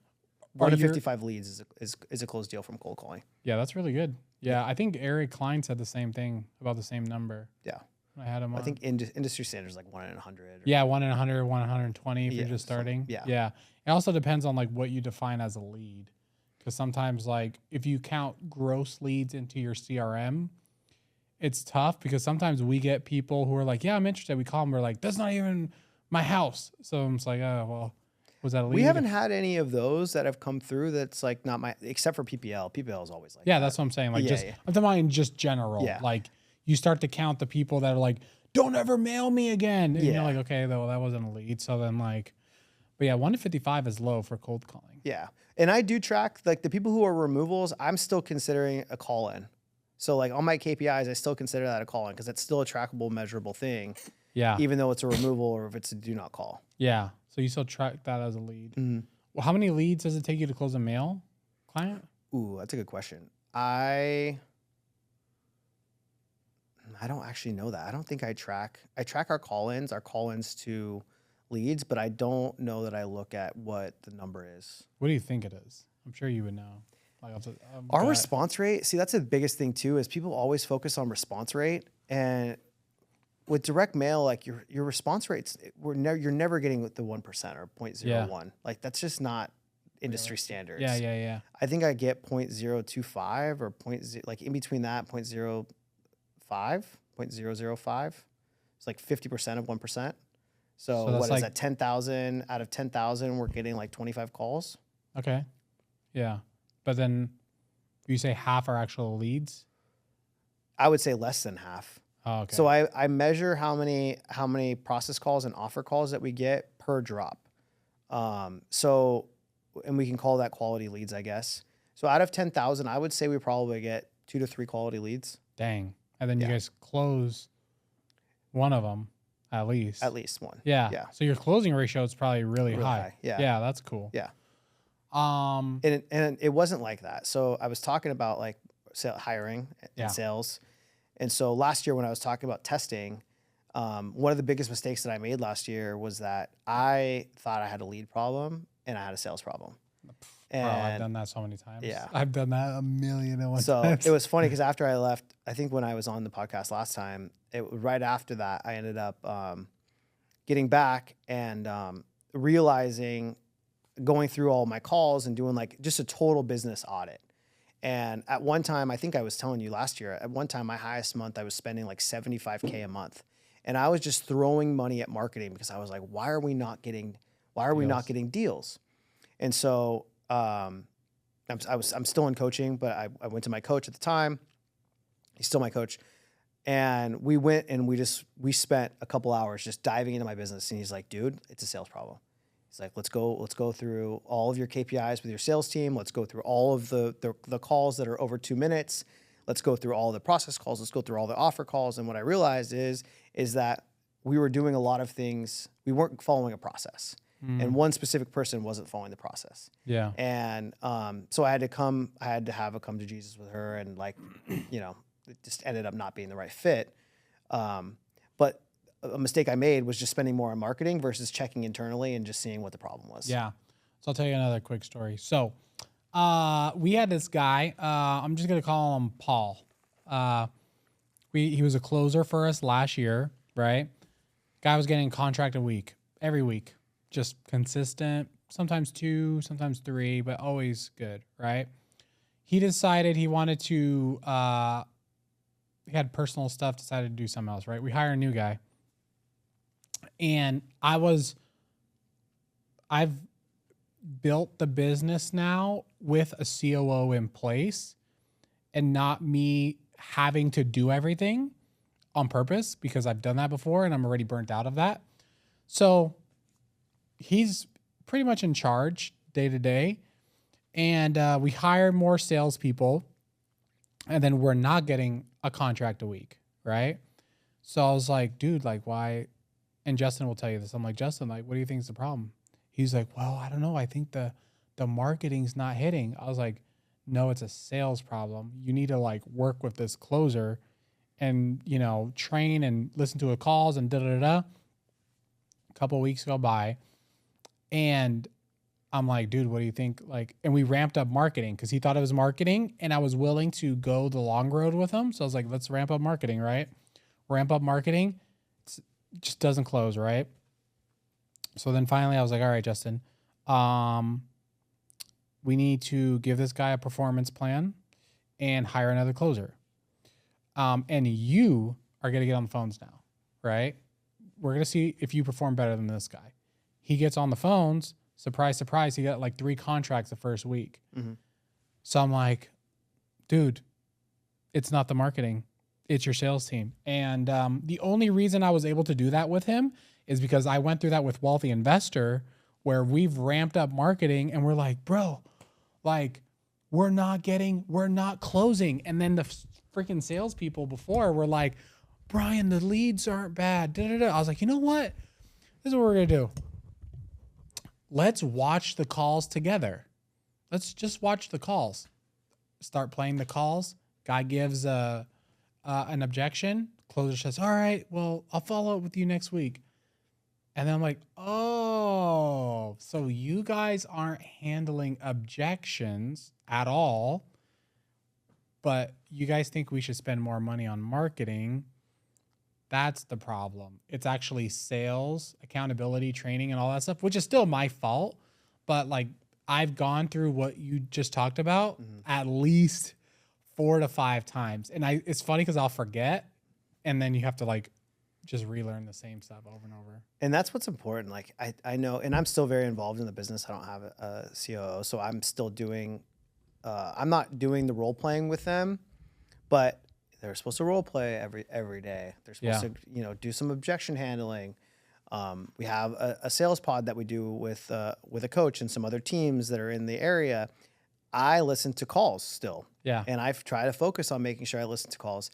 A: 1 to 55 leads is a closed deal from cold calling.
B: Yeah, that's really good. Yeah, I think Eric Klein said the same thing about the same number.
A: Yeah.
B: I had him on.
A: I think industry standard is like 1 in 100.
B: Yeah, 1 in 100, 1 in 120 if you're just starting.
A: Yeah.
B: It also depends on like what you define as a lead. Because sometimes like if you count gross leads into your CRM, it's tough because sometimes we get people who are like, yeah, I'm interested. We call them, we're like, that's not even my house. So I'm just like, oh, well, was that a lead?
A: We haven't had any of those that have come through that's like not my, except for PPL. PPL is always like
B: yeah,
A: that.
B: that's what I'm saying. Like
A: Yeah,
B: I'm talking about in just general.
A: Yeah.
B: Like you start to count the people that are like, don't ever mail me again. And you're
A: Yeah.
B: like, okay, though that wasn't a lead. So then like, but yeah, 1 to 55 is low for cold calling.
A: Yeah. And I do track like the people who are removals, I'm still considering a call in. So like on my KPIs, I still consider that a call in because it's still a trackable, measurable thing.
B: Yeah.
A: Even though it's a removal or if it's a do not call.
B: Yeah. So you still track that as a lead.
A: Mm-hmm.
B: Well, how many leads does it take you to close a mail client?
A: Ooh, that's a good question. I don't actually know that. I don't think I track our call-ins to leads, but I don't know that I look at what the number is.
B: What do you think it is? I'm sure you would know. Like
A: Our response rate, see, that's the biggest thing too, is people always focus on response rate. And with direct mail, like your response rates, you're never getting the 1% or 0.01.
B: Yeah.
A: Like that's just not industry standards.
B: Yeah.
A: I think I get 0.025 or like in between that 0.05, 0.005. It's like 50% of 1%. So what is
B: like,
A: that? 10,000 out of 10,000, we're getting like 25 calls.
B: Okay. Yeah. But then you say half are actual leads?
A: I would say less than half.
B: Oh, okay.
A: So I measure how many process calls and offer calls that we get per drop. So, and we can call that quality leads, I guess. So out of 10,000, I would say we probably get 2 to 3 quality leads.
B: Dang. And then you guys close one of them at least.
A: At least one.
B: Yeah.
A: Yeah.
B: So your closing ratio is probably really high.
A: Yeah.
B: Yeah, that's cool.
A: Yeah. And it wasn't like that. So I was talking about like hiring and sales. And so last year when I was talking about testing, one of the biggest mistakes that I made last year was that I thought I had a lead problem and I had a sales problem. And
B: I've done that so many times.
A: Yeah.
B: I've done that a million and one
A: so
B: times.
A: it was funny because after I left, I think when I was on the podcast last time, right after that, I ended up getting back and realizing, going through all my calls and doing like just a total business audit. And at one time, I think I was telling you last year, at one time, my highest month, I was spending like $75K a month. And I was just throwing money at marketing because I was like, why are we not getting deals? And so I'm still in coaching, but I went to my coach at the time. He's still my coach. And we went and we spent a couple hours just diving into my business. And he's like, dude, it's a sales problem. He's like, let's go through all of your KPIs with your sales team. Let's go through all of the calls that are over 2 minutes. Let's go through all the process calls. Let's go through all the offer calls. And what I realized is that we were doing a lot of things. We weren't following a process. And one specific person wasn't following the process.
B: Yeah.
A: And so I had to have a come to Jesus with her, and like, you know, it just ended up not being the right fit. But a mistake I made was just spending more on marketing versus checking internally and just seeing what the problem was.
B: Yeah. So I'll tell you another quick story. So we had this guy, I'm just going to call him Paul. He was a closer for us last year, right? Guy was getting a contract a week, every week. Just consistent, sometimes 2, sometimes 3, but always good, right? He decided he wanted to, he had personal stuff, decided to do something else, right? We hire a new guy. And I've built the business now with a COO in place and not me having to do everything on purpose because I've done that before and I'm already burnt out of that. So he's pretty much in charge day to day. And we hire more salespeople and then we're not getting a contract a week, right? So I was like, dude, like why? And Justin will tell you this. I'm like, Justin, like, what do you think is the problem? He's like, well, I don't know. I think the marketing's not hitting. I was like, no, it's a sales problem. You need to like work with this closer and, you know, train and listen to the calls and A couple of weeks go by and I'm like, dude, what do you think? Like, and we ramped up marketing because he thought it was marketing and I was willing to go the long road with him. So I was like, let's ramp up marketing, right? Ramp up marketing. It just doesn't close, right? So then finally I was like, all right, Justin, we need to give this guy a performance plan and hire another closer. And you are going to get on the phones now, right? We're going to see if you perform better than this guy. He gets on the phones. Surprise, surprise. He got like 3 contracts the first week. Mm-hmm. So I'm like, dude, it's not the marketing. It's your sales team. And the only reason I was able to do that with him is because I went through that with Wealthy Investor, where we've ramped up marketing and we're like, bro, like we're not closing. And then the freaking salespeople before were like, Brian, the leads aren't bad. Da-da-da. I was like, you know what? This is what we're going to do. Let's watch the calls together. Let's just watch the calls. Start playing the calls. Guy gives an objection. Closer says, all right, well, I'll follow up with you next week. And then I'm like, oh, so you guys aren't handling objections at all, but you guys think we should spend more money on marketing. That's the problem. It's actually sales, accountability, training, and all that stuff, which is still my fault. But like I've gone through what you just talked about at least 4 to 5 times. And it's funny because I'll forget. And then you have to like just relearn the same stuff over and over.
A: And that's what's important. Like I know, and I'm still very involved in the business. I don't have a COO, so I'm still doing, I'm not doing the role playing with them, but they're supposed to role play every day. They're supposed to, do some objection handling. We have a sales pod that we do with a coach and some other teams that are in the area. I listen to calls still.
B: Yeah.
A: And I've tried to focus on making sure I listen to calls.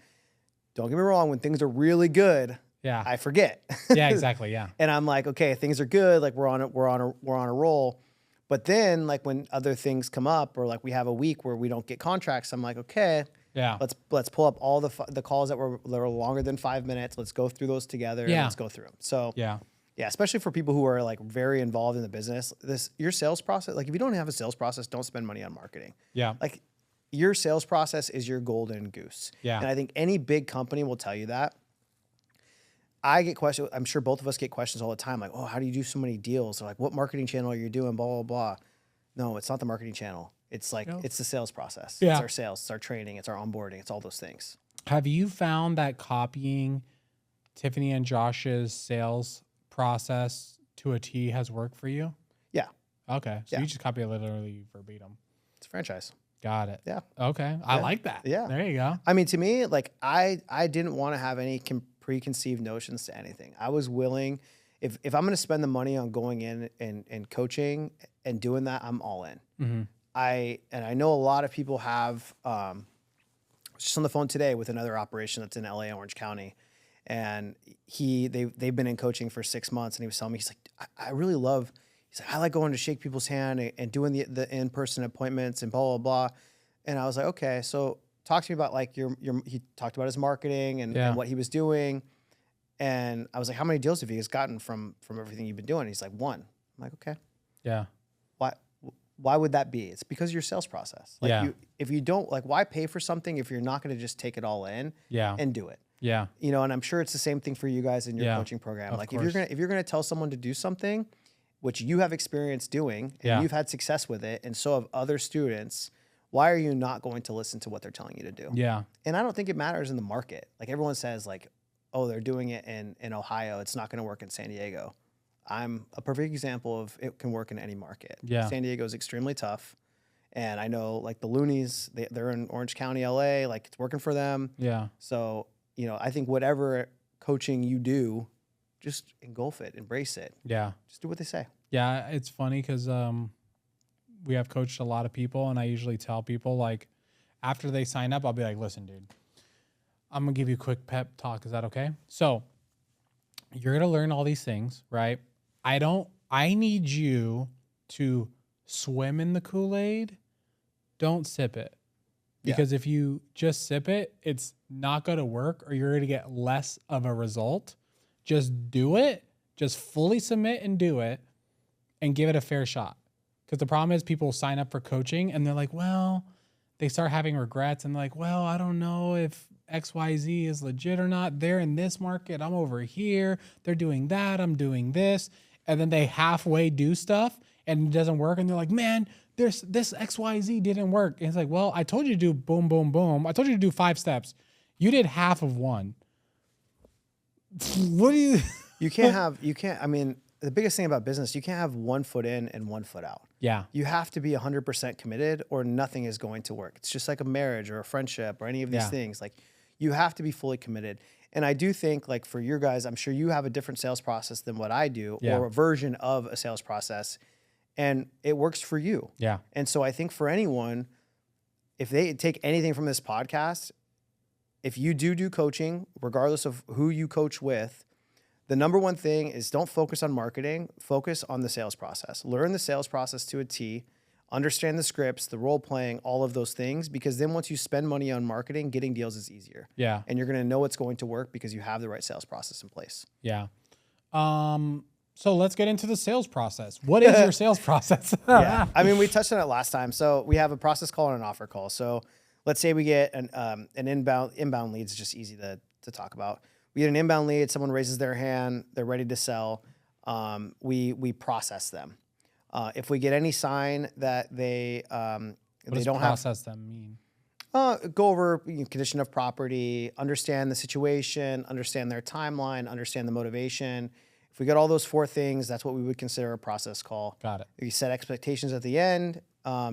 A: Don't get me wrong. When things are really good, I forget.
B: Yeah, exactly. Yeah.
A: And I'm like, okay, things are good. Like we're on a roll. But then like when other things come up or like we have a week where we don't get contracts, I'm like, okay,
B: yeah,
A: let's pull up all the calls that were longer than 5 minutes. Let's go through those together.
B: Yeah.
A: And let's go through them. So
B: yeah,
A: especially for people who are like very involved in the business, your sales process, like if you don't have a sales process, don't spend money on marketing.
B: Yeah.
A: Like your sales process is your golden goose.
B: Yeah.
A: And I think any big company will tell you that. I get questions. I'm sure both of us get questions all the time. Like, oh, how do you do so many deals? Or like, what marketing channel are you doing? Blah, blah, blah. No, it's not the marketing channel. It's like, it's the sales process.
B: Yeah.
A: It's our sales, it's our training, it's our onboarding, it's all those things.
B: Have you found that copying Tiffany and Josh's sales process to a T has worked for you?
A: Yeah.
B: Okay. So you just copy it literally verbatim.
A: It's a franchise.
B: Got it.
A: Yeah.
B: Okay. I like that.
A: Yeah.
B: There you go.
A: I mean, to me, like I didn't want to have any preconceived notions to anything. I was willing, if I'm going to spend the money on going in and coaching and doing that, I'm all in. Mm-hmm. I know a lot of people have, I was just on the phone today with another operation that's in LA, Orange County. And they've been in coaching for 6 months. And he was telling me, he's like, I really love, he's like, I like going to shake people's hand and doing the in-person appointments and blah, blah, blah. And I was like, okay, so talk to me about like he talked about his marketing and what he was doing. And I was like, how many deals have you guys gotten from everything you've been doing? And he's like, 1. I'm like, okay.
B: Yeah.
A: Why would that be? It's because of your sales process. Like if you don't, like, why pay for something if you're not going to just take it all in and do it?
B: Yeah.
A: And I'm sure it's the same thing for you guys in your coaching program. Like
B: course.
A: if you're gonna tell someone to do something, which you have experience doing and you've had success with it, and so have other students, why are you not going to listen to what they're telling you to do?
B: Yeah.
A: And I don't think it matters in the market. Like everyone says, like, oh, they're doing it in Ohio. It's not going to work in San Diego. I'm a perfect example of it can work in any market.
B: Yeah.
A: San Diego is extremely tough. And I know like the Loonies, they're in Orange County, LA, like it's working for them.
B: Yeah.
A: So, I think whatever coaching you do, just engulf it, embrace it.
B: Yeah.
A: Just do what they say.
B: Yeah. It's funny because we have coached a lot of people, and I usually tell people like after they sign up, I'll be like, listen, dude, I'm going to give you a quick pep talk. Is that okay? So you're going to learn all these things, right? I need you to swim in the Kool-Aid. Don't sip it. Because if you just sip it, it's not going to work, or you're going to get less of a result. Just do it. Just fully submit and do it and give it a fair shot. Because the problem is people sign up for coaching and they're like, well, they start having regrets and like, well, I don't know if XYZ is legit or not. They're in this market. I'm over here. They're doing that. I'm doing this. And then they halfway do stuff and it doesn't work. And they're like, man, this XYZ didn't work. And it's like, well, I told you to do boom, boom, boom. I told you to do 5 steps. You did half of one. What do you...
A: I mean, the biggest thing about business, you can't have 1 foot in and 1 foot out.
B: Yeah.
A: You have to be 100% committed or nothing is going to work. It's just like a marriage or a friendship or any of these things. Like you have to be fully committed. And I do think like for your guys, I'm sure you have a different sales process than what I do or a version of a sales process and it works for you.
B: Yeah.
A: And so I think for anyone, if they take anything from this podcast, if you do coaching, regardless of who you coach with, the number one thing is don't focus on marketing, focus on the sales process. Learn the sales process to a T, understand the scripts, the role playing, all of those things, because then once you spend money on marketing, getting deals is easier.
B: Yeah.
A: And you're going to know it's going to work because you have the right sales process in place.
B: Yeah. So let's get into the sales process. What is your sales process?
A: Yeah. I mean, we touched on it last time. So we have a process call and an offer call. So let's say we get an inbound lead is just easy to talk about. We get an inbound lead, someone raises their hand, they're ready to sell. We process them. If we get any sign that they don't
B: process them mean?
A: Go over condition of property, understand the situation, understand their timeline, understand the motivation. If we get all those 4 things, that's what we would consider a process call.
B: Got it.
A: We set expectations at the end,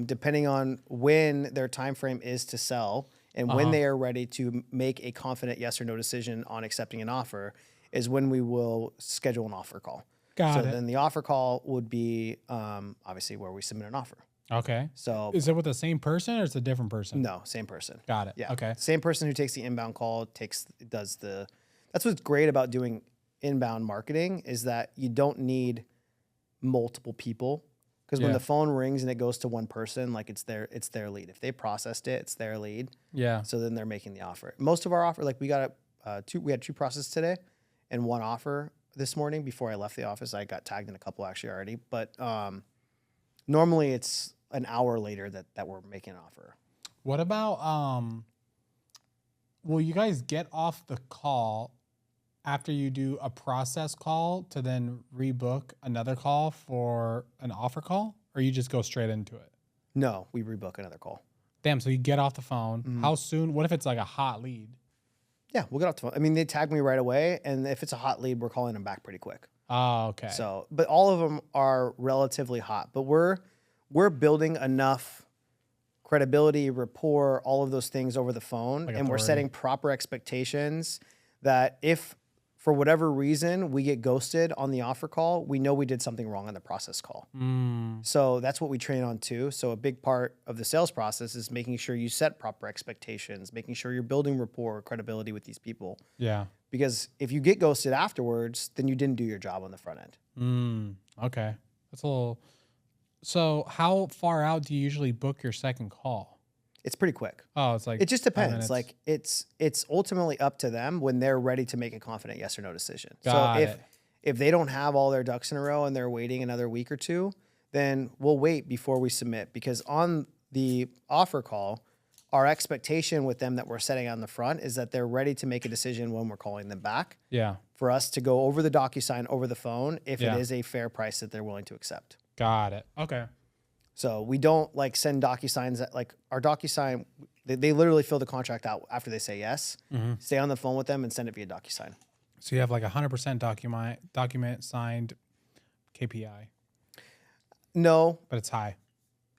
A: depending on when their time frame is to sell. And when they are ready to make a confident yes or no decision on accepting an offer is when we will schedule an offer call.
B: Got it.
A: So then the offer call would be obviously where we submit an offer.
B: Okay.
A: So
B: is it with the same person or is it a different person?
A: No, same person.
B: Got it.
A: Yeah.
B: Okay.
A: Same person who takes the inbound call that's what's great about doing inbound marketing is that you don't need multiple people. Because when the phone rings and it goes to one person, like it's their lead. If they processed it, it's their lead.
B: Yeah.
A: So then they're making the offer. Most of our offer, like we had 2 processes today, and 1 offer this morning before I left the office. I got tagged in a couple actually already, but normally it's an hour later that we're making an offer.
B: What about will you guys get off the call after you do a process call to then rebook another call for an offer call, or you just go straight into it?
A: No, we rebook another call.
B: Damn, so you get off the phone. Mm-hmm. How soon? What if it's like a hot lead?
A: Yeah, we'll get off the phone. I mean, they tag me right away, and if it's a hot lead, we're calling them back pretty quick.
B: Oh, okay.
A: So, but all of them are relatively hot, but we're building enough credibility, rapport, all of those things over the phone, like and we're setting proper expectations that if for whatever reason we get ghosted on the offer call, we know we did something wrong on the process call. So that's what we train on too. So a big part of the sales process is making sure you set proper expectations, making sure you're building rapport, credibility with these people.
B: Yeah.
A: Because if you get ghosted afterwards, then you didn't do your job on the front
B: end. Okay. That's a little... So how far out do you usually book your second call?
A: It's pretty quick.
B: Oh, it's like
A: it just depends. Like it's ultimately up to them when they're ready to make a confident yes or no decision. If they don't have all their ducks in a row and they're waiting another week or 2, then we'll wait before we submit, because on the offer call, our expectation with them that we're setting on the front is that they're ready to make a decision when we're calling them back.
B: Yeah.
A: For us to go over the DocuSign over the phone if it is a fair price that they're willing to accept.
B: Got it. Okay.
A: So we don't like send DocuSigns that, like our DocuSign, they literally fill the contract out after they say yes, stay on the phone with them and send it via DocuSign.
B: So you have like 100% document signed KPI.
A: No.
B: But it's high.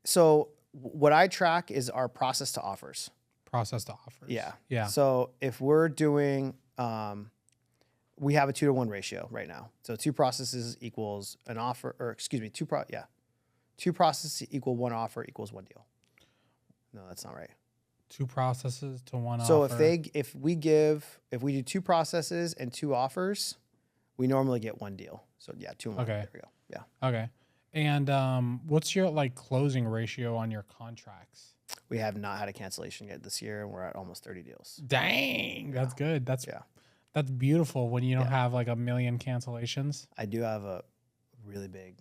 A: So what I track is our process to offers.
B: Process to offers.
A: Yeah.
B: Yeah.
A: So if we're doing, we have a 2-to-1 ratio right now. So 2 processes equals an offer, or excuse me, 2 processes equal 1 offer equals 1 deal. No, that's not right. 2
B: processes to 1 offer.
A: So if we do 2 processes and 2 offers, we normally get 1 deal. So yeah, 2 and 1.
B: Okay.
A: There we go. Yeah.
B: Okay. And what's your like closing ratio on your contracts?
A: We have not had a cancellation yet this year, and we're at almost 30 deals.
B: Dang, that's good. That's beautiful when you don't have like a million cancellations.
A: I do have a really big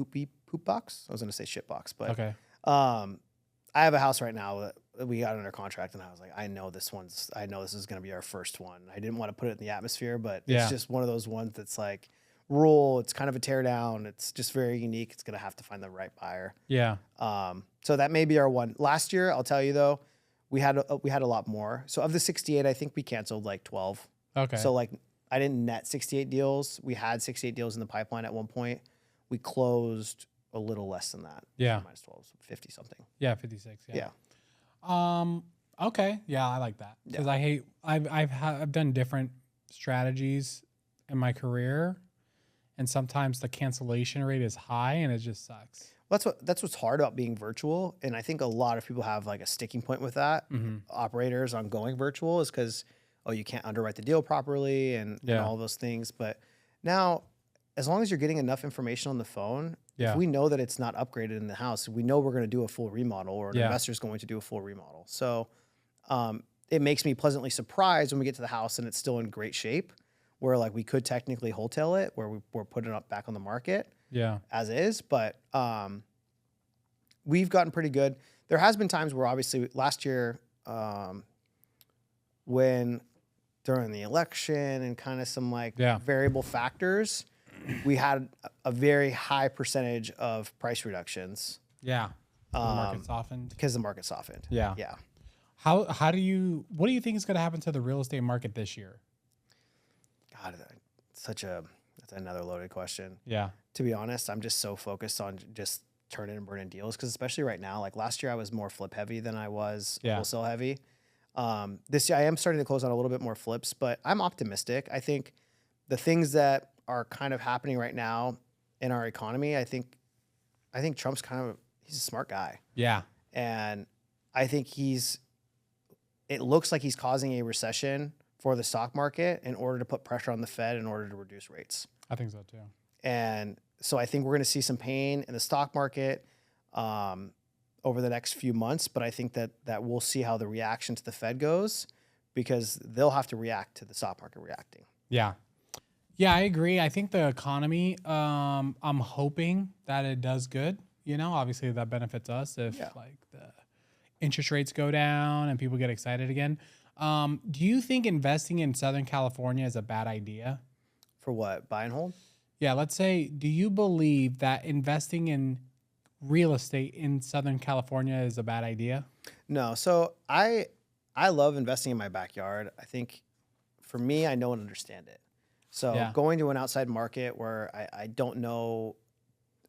A: poop box. I was going to say shit box, but
B: Okay.
A: I have a house right now that we got under contract, and I was like, I know this is going to be our first one. I didn't want to put it in the atmosphere, but it's just one of those ones that's like rural. It's kind of a tear down. It's just very unique. It's going to have to find the right buyer.
B: Yeah.
A: So that may be our one. Last year, I'll tell you though, we had a lot more. So of the 68, I think we canceled like 12.
B: Okay.
A: So like I didn't net 68 deals. We had 68 deals in the pipeline at one point. We closed a little less than that.
B: Yeah.
A: Minus 12, 50 something.
B: Yeah, 56.
A: Yeah.
B: Okay. Yeah, I like that because I've done different strategies in my career, and sometimes the cancellation rate is high, and it just sucks.
A: That's what's hard about being virtual, and I think a lot of people have like a sticking point with that. Operators on going virtual is because you can't underwrite the deal properly and all those things. But now, as long as you're getting enough information on the phone, if we know that it's not upgraded in the house, we know we're going to do a full remodel, or an investor's going to do a full remodel. So it makes me pleasantly surprised when we get to the house and it's still in great shape, where like we could technically wholesale it, where we're putting it up back on the market as is. But we've gotten pretty good. There has been times where obviously last year when during the election and kind of some like variable factors, we had a very high percentage of price reductions.
B: Yeah. The market softened.
A: Because the market softened.
B: Yeah.
A: Yeah.
B: What do you think is going to happen to the real estate market this year?
A: God, that's another loaded question.
B: Yeah.
A: To be honest, I'm just so focused on just turning and burning deals, because especially right now, like last year I was more flip heavy than I was wholesale heavy. This year I am starting to close on a little bit more flips, but I'm optimistic. I think the things that are kind of happening right now in our economy, I think Trump's he's a smart guy.
B: Yeah.
A: And I think it looks like he's causing a recession for the stock market in order to put pressure on the Fed in order to reduce rates.
B: I think so too.
A: And so I think we're going to see some pain in the stock market over the next few months, but I think that we'll see how the reaction to the Fed goes, because they'll have to react to the stock market reacting.
B: Yeah. Yeah, I agree. I think the economy, I'm hoping that it does good. Obviously that benefits us if like the interest rates go down and people get excited again. Do you think investing in Southern California is a bad idea?
A: For what? Buy and hold?
B: Yeah, let's say, do you believe that investing in real estate in Southern California is a bad idea?
A: No. So I love investing in my backyard. I think for me, I know and understand it. So going to an outside market where I don't know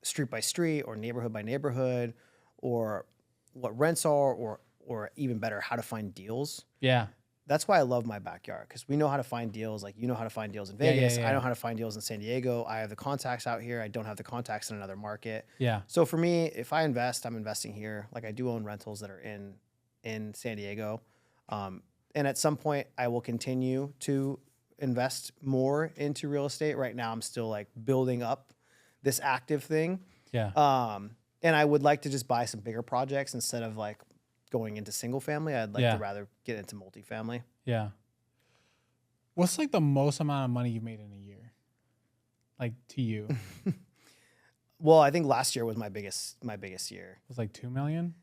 A: street by street or neighborhood by neighborhood or what rents are, or even better, how to find deals.
B: Yeah.
A: That's why I love my backyard, because we know how to find deals. Like, you know how to find deals in Vegas. I know how to find deals in San Diego. I have the contacts out here. I don't have the contacts in another market.
B: Yeah.
A: So for me, if I invest, I'm investing here. Like, I do own rentals that are in San Diego. And at some point I will continue to invest more into real estate. Right now I'm still like building up this active thing.
B: Yeah.
A: And I would like to just buy some bigger projects instead of like going into single family. I'd like to rather get into multifamily.
B: Yeah. What's like the most amount of money you made in a year? Like to you?
A: Well, I think last year was my biggest year.
B: It was like 2 million?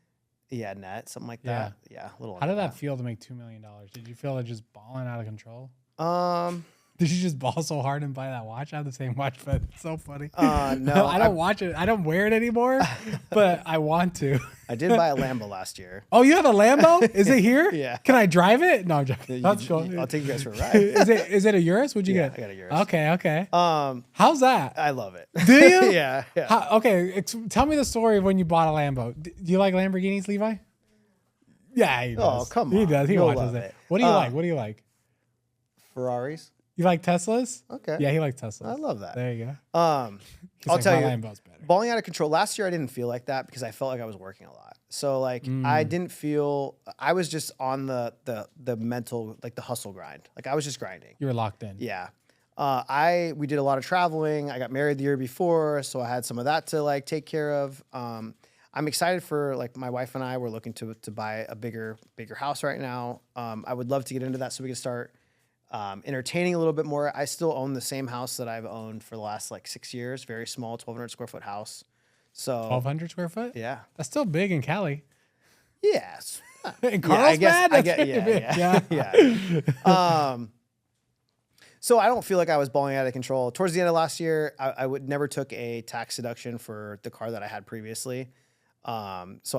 A: Yeah, net, something like that. Yeah, a little.
B: How did that feel to make $2 million? Did you feel it just balling out of control?
A: Um,
B: Did you just ball so hard and buy that watch? I have the same watch, but it's so funny.
A: No,
B: I don't watch it. I don't wear it anymore, but I want to.
A: I did buy a Lambo last year.
B: Oh, you have a Lambo? Is it here?
A: Yeah.
B: Can I drive it? No, I'm joking. Let's go.
A: I'll take you guys for a ride.
B: Is it a Urus? What'd you get?
A: I got a Urus.
B: Okay. How's that?
A: I love it.
B: Do you?
A: Yeah.
B: Okay, tell me the story of when you bought a Lambo. Do you like Lamborghinis, Levi? Yeah, he does.
A: Oh, come on.
B: He does. He
A: You'll
B: watches
A: love
B: it.
A: it.
B: What do you like? What do you like?
A: Ferraris.
B: You like Teslas?
A: Okay.
B: Yeah, he likes Teslas.
A: I love that.
B: There you go.
A: I'll
B: like,
A: tell
B: my
A: you,
B: Lambo's better.
A: balling out of control. Last year, I didn't feel like that because I felt like I was working a lot. So like, I didn't feel. I was just on the mental, like the hustle grind. Like I was just grinding.
B: You were locked in.
A: Yeah. We did a lot of traveling. I got married the year before, so I had some of that to like take care of. I'm excited for like my wife and I. We're looking to buy a bigger house right now. I would love to get into that so we can start entertaining a little bit more. I still own the same house that I've owned for the last like 6 years. Very small, 1,200 square foot house. So
B: 1,200 square foot.
A: yeah,
B: That's still big in Cali.
A: yes.
B: In
A: Yeah, I guess.
B: Carlsbad?
A: I
B: That's
A: get.
B: pretty
A: Yeah,
B: big.
A: yeah. So I don't feel like I was balling out of control. Towards the end of last year, I would never took a tax deduction for the car that I had previously. So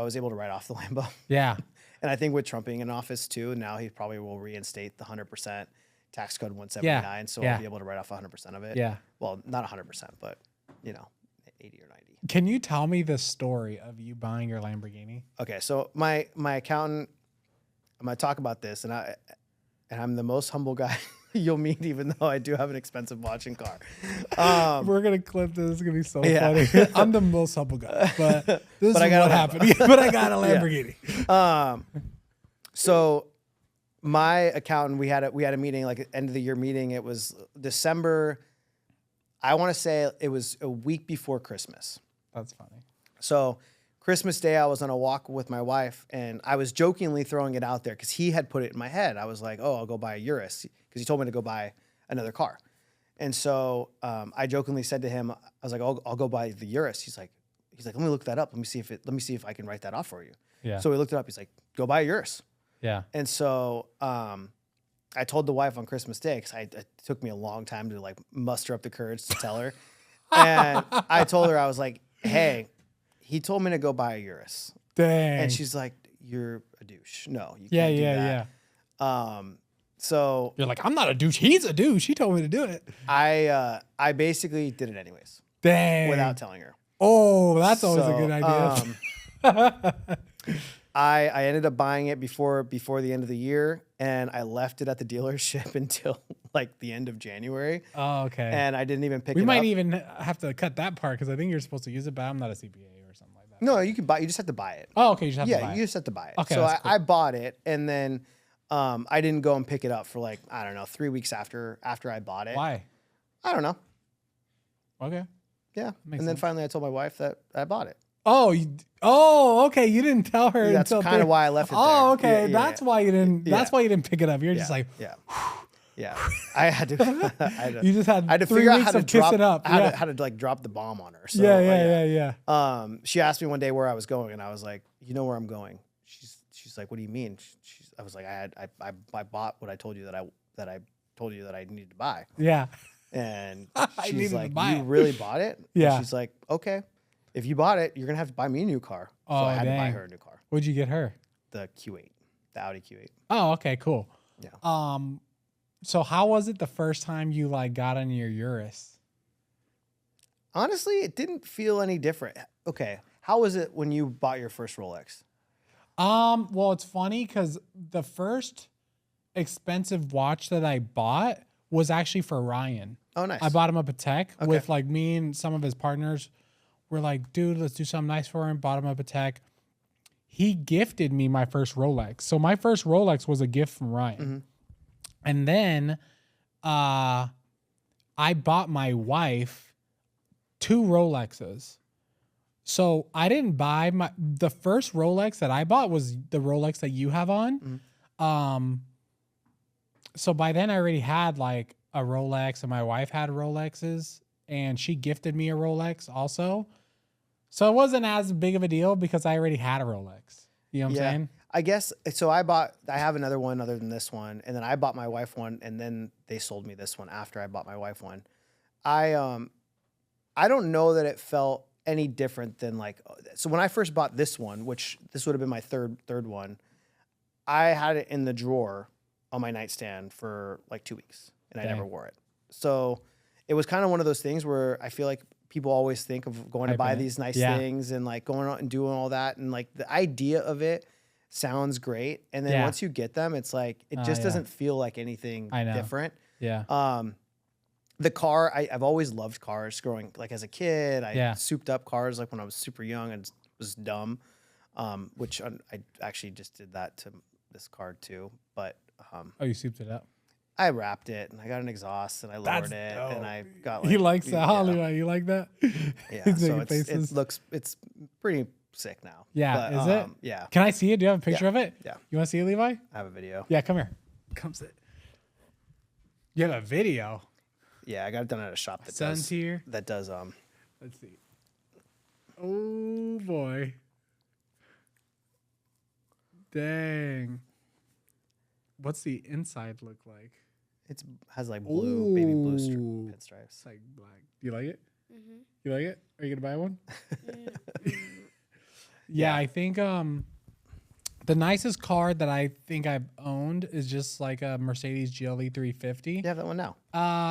A: I was able to write off the Lambo.
B: Yeah.
A: And I think with Trump being in office too, now he probably will reinstate the 100% tax code 179. So I'll be able to write off 100% of it.
B: Yeah.
A: Well, not 100%, but 80 or 90.
B: Can you tell me the story of you buying your Lamborghini?
A: Okay. So my accountant, I'm going to talk about this, and I'm the most humble guy you'll meet, even though I do have an expensive watch and car.
B: We're gonna clip this. It's gonna be so
A: Yeah.
B: funny. I'm the most humble guy, but this
A: But I
B: is
A: got
B: what
A: a
B: happened. But I got a Lamborghini.
A: So my accountant, we had a meeting, like an end of the year meeting. It was December. I want to say it was a week before Christmas.
B: That's funny.
A: So Christmas Day, I was on a walk with my wife, and I was jokingly throwing it out there because he had put it in my head. I was like, "Oh, I'll go buy a Urus," because he told me to go buy another car. And so I jokingly said to him, "I was like, I'll go buy the Urus." He's like, "Let me look that up. Let me see if I can write that off for you."
B: Yeah.
A: So we looked it up. He's like, "Go buy a Urus."
B: Yeah.
A: And so I told the wife on Christmas Day, because it took me a long time to like muster up the courage to tell her. And I told her, I was like, "Hey, he told me to go buy a Urus."
B: Dang.
A: And she's like, "You're a douche. No, you
B: yeah,
A: can't do
B: yeah,
A: that."
B: yeah.
A: So
B: You're like, I'm not a douche. He's a douche. He told me to do it.
A: I basically did it anyways
B: Dang.
A: without telling her.
B: Oh, that's always a
A: So,
B: good idea.
A: I ended up buying it before the end of the year, and I left it at the dealership until like the end of January.
B: Oh, okay.
A: And I didn't even pick
B: We
A: it
B: might
A: up.
B: even have to cut that part because I think you're supposed to use it, but I'm not a CPA or something like that.
A: No, you can buy. You just have to buy it.
B: Oh, okay. You just have to buy
A: Yeah,
B: it.
A: you just have to buy it.
B: Okay,
A: So
B: that's cool.
A: I bought it, and then I didn't go and pick it up for like, I don't know, 3 weeks after I bought it.
B: Why?
A: I don't know.
B: Okay.
A: Yeah.
B: Makes
A: And then
B: sense.
A: finally I told my wife that I bought it.
B: Oh, okay. You didn't tell her.
A: That's
B: until
A: kind of why I left it there.
B: Oh, okay.
A: Yeah,
B: that's why you didn't. That's
A: Yeah.
B: why you didn't pick it up. You're
A: Yeah.
B: just like,
A: Yeah. Yeah. I had to.
B: you just had
A: I had to
B: 3
A: figure out
B: weeks
A: how to
B: of kiss
A: drop
B: it up.
A: how
B: Yeah.
A: to how to like drop the bomb on her. So,
B: yeah.
A: She asked me one day where I was going, and I was like, "You know where I'm going?" She's like, "What do you mean?" I was like, I bought what I told you that I told you that I needed to buy."
B: Yeah.
A: And
B: I needed
A: she's
B: to
A: like,
B: buy
A: "You
B: it."
A: really bought it?"
B: Yeah.
A: And she's like, "Okay, if you bought it, you're gonna have to buy me a new car." So
B: Oh,
A: I had to buy
B: dang.
A: her a new car,
B: What'd you get her?
A: the Q8, the Audi Q8.
B: Oh, okay, cool.
A: Yeah.
B: So how was it the first time you like got on your Urus?
A: Honestly, it didn't feel any different. Okay, how was it when you bought your first Rolex?
B: Well, it's funny because the first expensive watch that I bought was actually for Ryan.
A: Oh, nice.
B: I bought him a Patek
A: Okay.
B: with like me and some of his partners. We're like, dude, let's do something nice for him. Bought him a Patek. He gifted me my first Rolex. So my first Rolex was a gift from Ryan.
A: Mm-hmm.
B: And then I bought my wife 2 Rolexes. So I didn't buy the first Rolex that I bought was the Rolex that you have on.
A: Mm-hmm.
B: So by then I already had like a Rolex, and my wife had Rolexes, and she gifted me a Rolex also. So it wasn't as big of a deal because I already had a Rolex. You know what I'm saying?
A: I guess so. I have another one other than this one, and then I bought my wife one, and then they sold me this one after I bought my wife one. I don't know that it felt any different than like, so when I first bought this one, which this would have been my third one, I had it in the drawer on my nightstand for like 2 weeks, and I never wore it. So it was kind of one of those things where I feel like people always think of going to buy these nice things and like going out and doing all that, and like the idea of it sounds great, and then once you get them, it's like it just doesn't feel like anything different.
B: Yeah.
A: The car, I've always loved cars. Growing like as a kid, I souped up cars like when I was super young and was dumb, which I actually just did that to this car too. But
B: Oh, you souped it up.
A: I wrapped it and I got an exhaust and I lowered it and I got like,
B: He likes that Hollywood. You like that?
A: Yeah,
B: He's
A: so
B: making
A: it's pretty sick now.
B: Yeah,
A: But,
B: is it?
A: Yeah,
B: Can I see it? Do you have a picture of it?
A: yeah.
B: You want to see it, Levi?
A: I have a video.
B: Yeah, come here. Come sit. You have a video.
A: Yeah, I got it done at a shop that
B: Sun's here.
A: does
B: Let's see. Oh boy. Dang. What's the inside look like?
A: It has like baby blue pinstripes.
B: It's like black. Do you like it?
C: Mm-hmm.
B: You like it? Are you gonna buy one?
C: Mm-hmm.
B: Yeah, I think the nicest car that I think I've owned is just like a Mercedes GLE 350.
A: You have that one now?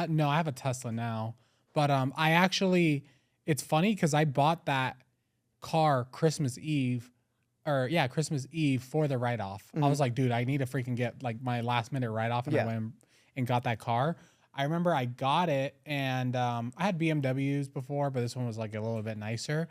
B: No, I have a Tesla now. But I actually, it's funny because I bought that car Christmas Eve for the write-off. I was like, dude, I need to freaking get like my last minute write-off, and I went and got that car. I remember I got it, and I had BMWs before, but this one was like a little bit nicer.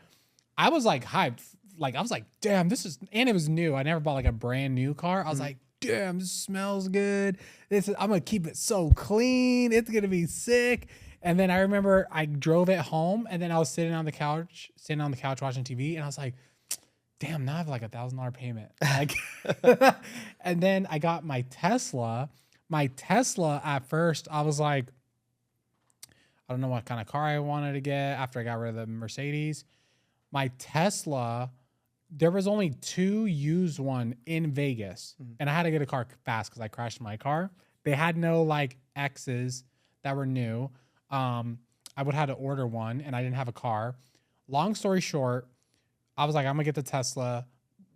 B: I was like hyped. Like I was like, damn, and it was new. I never bought like a brand new car. I was like, damn, this smells good. I'm gonna keep it so clean. It's gonna be sick. And then I remember I drove it home, and then I was sitting on the couch watching TV, and I was like, damn, now I have like $1,000 payment. Like, and then I got my Tesla. My Tesla at first, I was like, I don't know what kind of car I wanted to get after I got rid of the Mercedes. My Tesla, there was only 2 used one in Vegas, and I had to get a car fast because I crashed my car. They had no like X's that were new. I would have to order one, and I didn't have a car. Long story short, I was like, I'm gonna get the Tesla.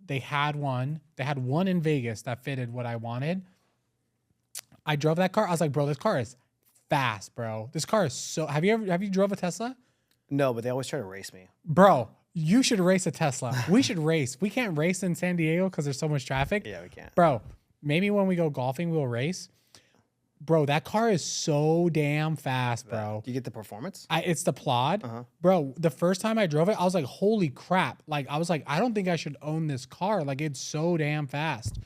B: They had one. They had one in Vegas that fitted what I wanted. I drove that car. I was like, bro, this car is fast, bro. This car is so. Have you drove a Tesla?
A: No, but they always try to race me.
B: Bro, you should race a Tesla. We should race. We can't race in San Diego because there's so much traffic.
A: Yeah, we can't.
B: Bro, maybe when we go golfing, we'll race. Bro, that car is so damn fast, bro.
A: Do you get the performance?
B: It's the Plod. Bro, the first time I drove it, I was like, holy crap. Like, I was like, I don't think I should own this car. Like, it's so damn fast.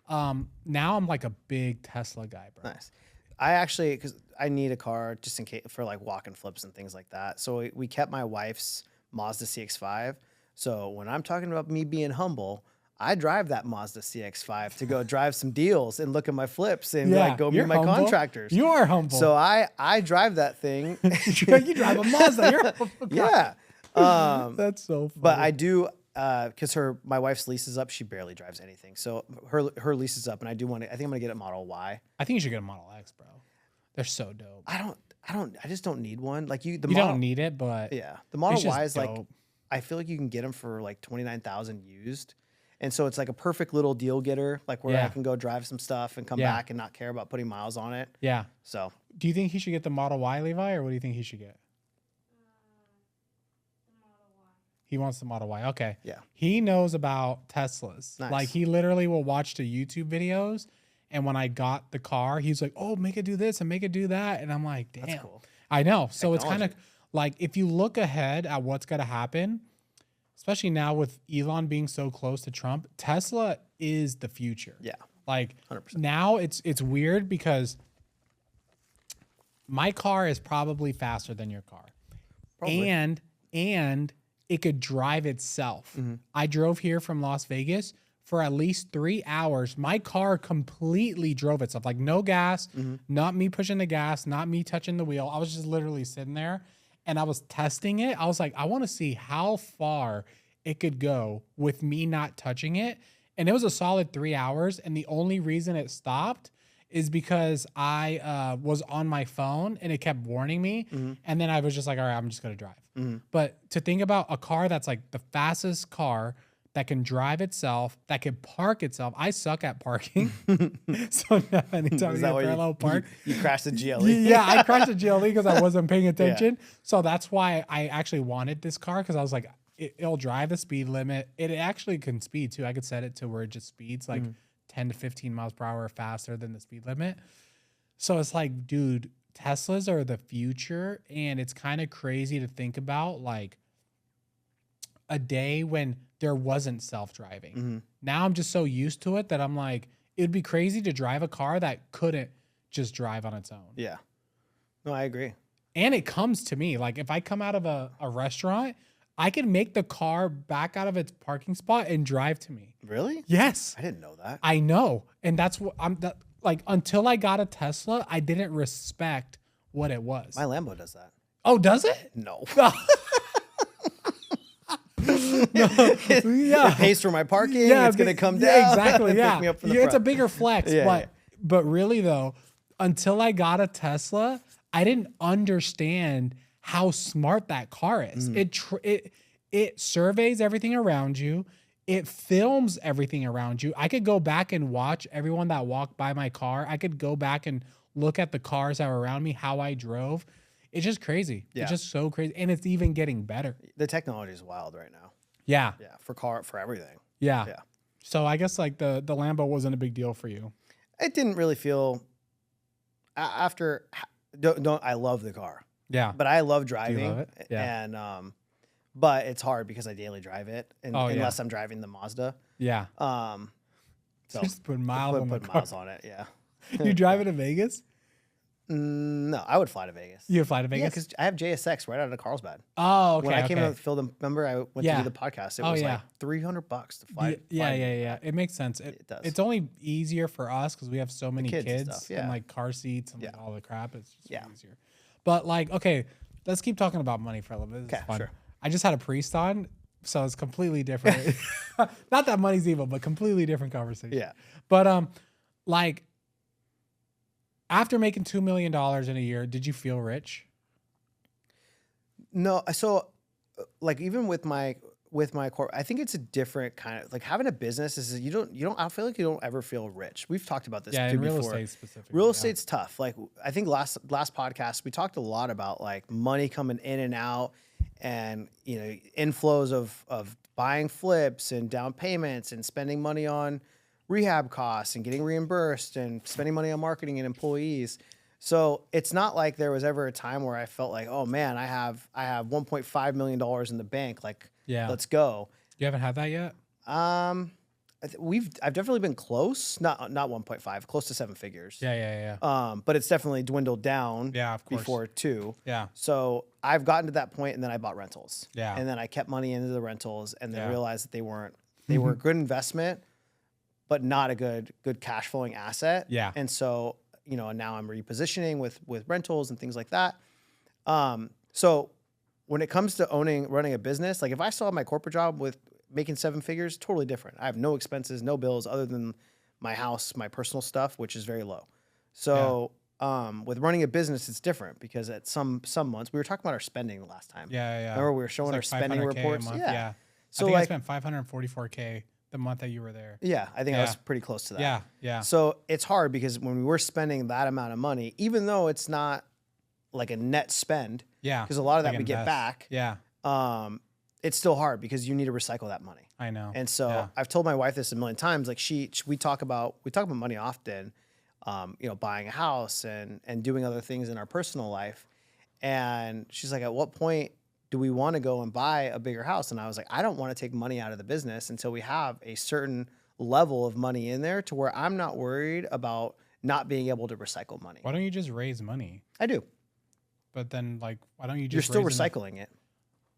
B: Now I'm like a big Tesla guy, bro.
A: Nice. I actually, because I need a car just in case for like walk and flips and things like that. So we kept my wife's Mazda CX-5. So when I'm talking about me being humble, I drive that Mazda CX-5 to go drive some deals and look at my flips and like go meet my contractors.
B: You are humble.
A: So I drive that thing.
B: You drive a Mazda. You're a humble guy.
A: Yeah.
B: That's so funny.
A: But I do, because my wife's lease is up. She barely drives anything. So her lease is up, and I think I'm gonna get a Model Y.
B: I think you should get a Model X, bro. They're so dope.
A: I just don't need one. Like you
B: don't need it, but
A: yeah, the Model Y is
B: dope.
A: like, I feel like you can get them for like 29,000 used. And so it's like a perfect little deal getter, like where I can go drive some stuff and come back and not care about putting miles on it.
B: Yeah.
A: So
B: do you think he should get the Model Y, Levi, or what do you think he should get?
C: The Model Y.
B: He wants the Model Y. Okay.
A: Yeah.
B: He knows about Teslas.
A: Nice.
B: Like he literally will watch the YouTube videos. And when I got the car, he's like, oh, make it do this and make it do that. And I'm like, damn.
A: That's cool.
B: I know. So
A: Technology.
B: it's kind of like if you look ahead at what's going to happen, especially now with Elon being so close to Trump, Tesla is the future.
A: Yeah.
B: Like
A: 100%.
B: now it's weird because my car is probably faster than your car.
A: Probably.
B: And it could drive itself. I drove here from Las Vegas for at least 3 hours. My car completely drove itself. Like no gas, not me pushing the gas, not me touching the wheel. I was just literally sitting there and I was testing it. I was like, I want to see how far it could go with me not touching it. And it was a solid 3 hours. And the only reason it stopped is because I was on my phone and it kept warning me. And then I was just like, all right, I'm just going to drive. But to think about a car that's like the fastest car that can drive itself, that can park itself. I suck at parking. So now anytime you get parallel park.
A: You crashed the GLE.
B: Yeah, I crashed the GLE because I wasn't paying attention. So that's why I actually wanted this car because I was like, it'll drive the speed limit. It actually can speed too. I could set it to where it just speeds like 10 to 15 miles per hour faster than the speed limit. So it's like, dude, Teslas are the future. And it's kind of crazy to think about like a day when there wasn't self-driving. Now I'm just so used to it that I'm like, it'd be crazy to drive a car that couldn't just drive on its own.
A: Yeah. No, I agree.
B: And it comes to me. Like if I come out of a restaurant, I can make the car back out of its parking spot and drive to me.
A: Really?
B: Yes.
A: I didn't know that.
B: I know. And that's what like until I got a Tesla, I didn't respect what it was.
A: My Lambo does that.
B: Oh, does it?
A: No. It pays for my parking.
B: Yeah,
A: it's gonna come down.
B: Yeah, exactly.
A: and
B: Yeah,
A: pick me up from the
B: it's a
A: front.
B: bigger flex. But really though, until I got a Tesla, I didn't understand how smart that car is. It surveys everything around you. It films everything around you. I could go back and watch everyone that walked by my car. I could go back and look at the cars that were around me, how I drove. It's just crazy.
A: Yeah.
B: It's just so crazy. And it's even getting better.
A: The technology is wild right now.
B: Yeah.
A: Yeah, for everything.
B: Yeah.
A: Yeah.
B: So I guess like the Lambo wasn't a big deal for you.
A: It didn't really feel after. Don't I love the car,
B: Yeah.
A: but I love driving.
B: love it? Yeah.
A: And but it's hard because I daily drive it, and unless I'm driving the Mazda.
B: Yeah.
A: So
B: Just put miles on the
A: put
B: car.
A: miles on it. Yeah.
B: You drive it to Vegas?
A: No, I would fly to Vegas.
B: You would fly to
A: Yeah,
B: Vegas?
A: because I have JSX right out of Carlsbad.
B: Oh, okay.
A: When I came
B: okay.
A: to fill the, remember I went to do the podcast. It was like $300 to fly.
B: Yeah. It makes sense.
A: It does.
B: It's only easier for us because we have so many
A: kids
B: kids,
A: and stuff, yeah.
B: and like car seats and like all the crap. It's just
A: Yeah.
B: easier. But like, okay, let's keep talking about money for a little bit. This is fun.
A: Sure.
B: I just had a priest on, so it's completely different. Not that money's evil, but completely different conversation.
A: Yeah.
B: But like after making $2 million in a year, did you feel rich?
A: No, so like even with my corp, I think it's a different kind of like having a business is you don't I feel like you don't ever feel rich. We've talked about this
B: Yeah,
A: too
B: in real
A: before.
B: estate specifically.
A: Real estate's tough. Like I think last podcast we talked a lot about like money coming in and out and inflows of buying flips and down payments and spending money on rehab costs and getting reimbursed and spending money on marketing and employees. So it's not like there was ever a time where I felt like, oh man, I have $1.5 million in the bank. Like, let's go.
B: You haven't had that yet?
A: I've definitely been close, not 1.5, close to 7 figures.
B: Yeah.
A: But it's definitely dwindled down.
B: Yeah, of course.
A: Before 2.
B: Yeah.
A: So I've gotten to that point, and then I bought rentals.
B: Yeah.
A: And then I kept money into the rentals, and then realized that they were a good investment, but not a good cash flowing asset.
B: Yeah.
A: And so now I'm repositioning with rentals and things like that. So when it comes to running a business, like if I still have my corporate job with making 7 figures, totally different. I have no expenses, no bills other than my house, my personal stuff, which is very low. So with running a business, it's different because at some months, we were talking about our spending the last time.
B: Yeah.
A: Remember we were showing our spending reports?
B: Yeah.
A: So
B: I think I spent $544K the month that you were there.
A: Yeah, I think I was pretty close to that.
B: Yeah.
A: So it's hard because when we were spending that amount of money, even though it's not like a net spend, because a lot of that we get back.
B: Yeah.
A: It's still hard because you need to recycle that money.
B: I know.
A: And so I've told my wife this a million times. Like we talk about money often, buying a house and doing other things in our personal life. And she's like, at what point do we want to go and buy a bigger house? And I was like, I don't want to take money out of the business until we have a certain level of money in there to where I'm not worried about not being able to recycle money.
B: Why don't you just raise money?
A: I do.
B: But then why don't you just
A: You're still recycling it.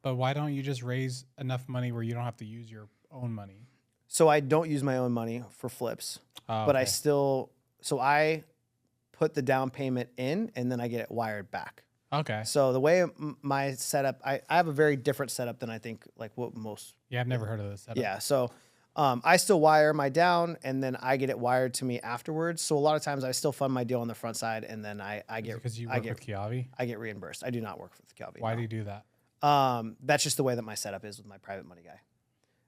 B: But why don't you just raise enough money where you don't have to use your own money?
A: So I don't use my own money for flips, but I put the down payment in and then I get it wired back.
B: Okay.
A: So the way my setup, I have a very different setup than I think like what most.
B: Yeah, I've never heard of this setup.
A: Yeah. So I still wire my down and then I get it wired to me afterwards. So a lot of times I still fund my deal on the front side and then I get
B: because you work with Kiavi?
A: I get reimbursed. I do not work with Kiavi.
B: Why do you do that?
A: That's just the way that my setup is with my private money guy.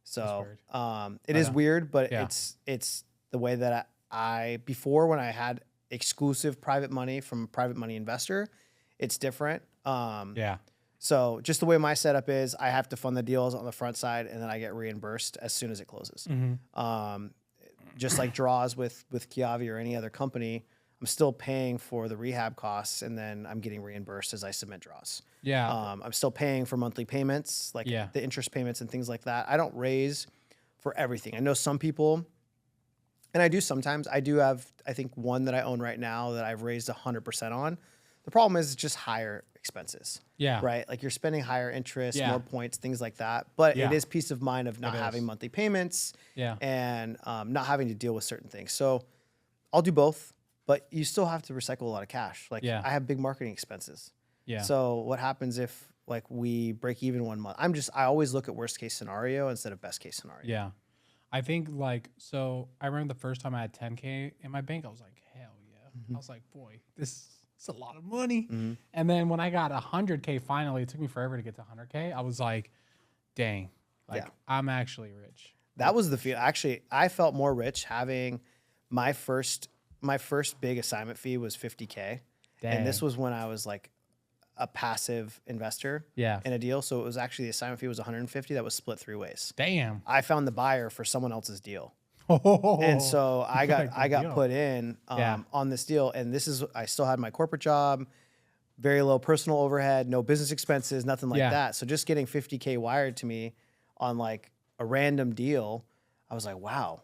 A: So it
B: That's
A: is weird, but
B: yeah.
A: it's the way that I before when I had exclusive private money from a private money investor, it's different. So just the way my setup is, I have to fund the deals on the front side and then I get reimbursed as soon as it closes. Just like draws with Kiavi or any other company, I'm still paying for the rehab costs and then I'm getting reimbursed as I submit draws.
B: Yeah.
A: I'm still paying for monthly payments, like the interest payments and things like that. I don't raise for everything. I know some people, and I do sometimes. I do have, I think, one that I own right now that I've raised 100% on. The problem is it's just higher expenses.
B: Yeah.
A: Right? Like you're spending higher interest, more points, things like that. But it is peace of mind of not having monthly payments and not having to deal with certain things. So I'll do both, but you still have to recycle a lot of cash. Like I have big marketing expenses. Yeah. So what happens if like we break even 1 month. I always look at worst case scenario instead of best case scenario.
B: Yeah. I think like, so I remember the first time I had 10K in my bank, I was like, hell yeah. I was like, boy, this is a lot of money. And then when I got 100K finally, it took me forever to get to 100K. I was like, dang, like I'm actually rich.
A: That was the feel. Actually, I felt more rich having my first big assignment fee was 50K.
B: Dang.
A: And this was when I was like a passive investor in a deal. So it was actually the assignment fee was 150. That was split 3 ways.
B: Damn.
A: I found the buyer for someone else's deal. And so I got put in on this deal. And I still had my corporate job, very low personal overhead, no business expenses, nothing like that. So just getting 50K wired to me on like a random deal, I was like, wow,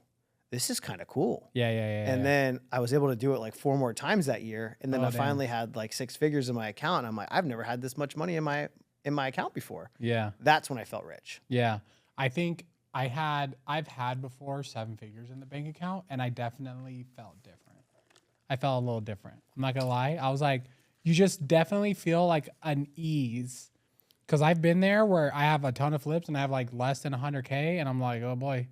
A: this is kind of cool. And then I was able to do it like 4 more times that year. And then I finally had like 6 figures in my account. And I'm like, I've never had this much money in my account before. Yeah. That's when I felt rich.
B: Yeah. I think I've had before 7 figures in the bank account, and I definitely felt different. I felt a little different. I'm not gonna lie. I was like, you just definitely feel like an ease. Cause I've been there where I have a ton of flips and I have like less than 100K, and I'm like, oh boy,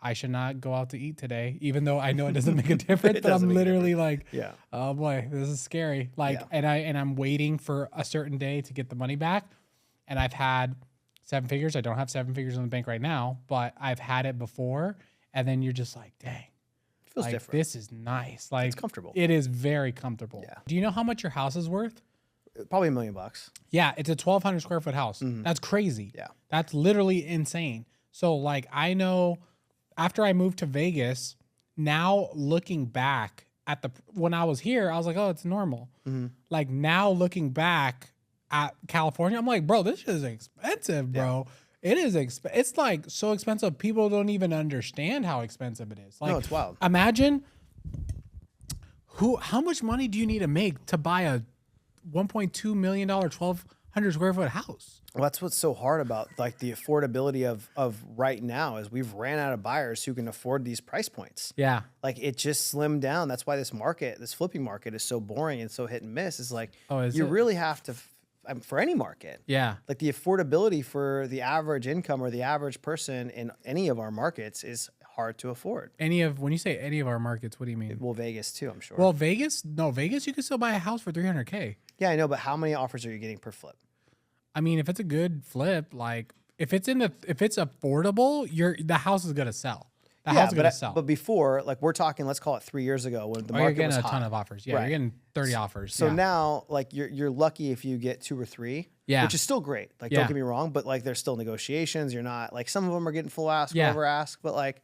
B: I should not go out to eat today, even though I know it doesn't make a difference. But I'm literally like, oh boy, this is scary. Like, and I'm waiting for a certain day to get the money back. And I've had 7 figures. I don't have 7 figures in the bank right now, but I've had it before. And then you're just like, dang,
A: feels
B: like,
A: different.
B: This is nice. Like,
A: it's comfortable.
B: It is very comfortable.
A: Yeah.
B: Do you know how much your house is worth?
A: Probably $1 million.
B: Yeah, it's a 1,200 square foot house. That's crazy.
A: Yeah.
B: That's literally insane. So like, I know after I moved to Vegas, now looking back at when I was here, I was like, oh, it's normal. Like now looking back at California, I'm like, bro, this is expensive, bro. It is it's like so expensive. People don't even understand how expensive it is. Like,
A: no, it's wild.
B: Imagine how much money do you need to make to buy a $1.2 million, 1,200 square foot house?
A: Well, that's what's so hard about like the affordability of right now is we've ran out of buyers who can afford these price points.
B: Yeah.
A: Like it just slimmed down. That's why this flipping market is so boring and so hit and miss. Is like, you really have to, for any market. Yeah. Like the affordability for the average income or the average person in any of our markets is hard to afford.
B: When you say any of our markets, what do you mean?
A: Well, Vegas too, I'm sure.
B: Well, Vegas, you can still buy a house for 300K.
A: Yeah, I know, but how many offers are you getting per flip?
B: I mean, if it's a good flip, like if it's affordable, the house is gonna sell. The house is gonna sell.
A: But before, like we're talking, let's call it 3 years ago when the market was hot.
B: You're getting a ton of offers. Yeah, You're getting 30 offers.
A: So now, like you're lucky if you get 2 or 3. Yeah, which is still great. Like don't get me wrong, but like there's still negotiations. You're not like some of them are getting full ask, over ask, but like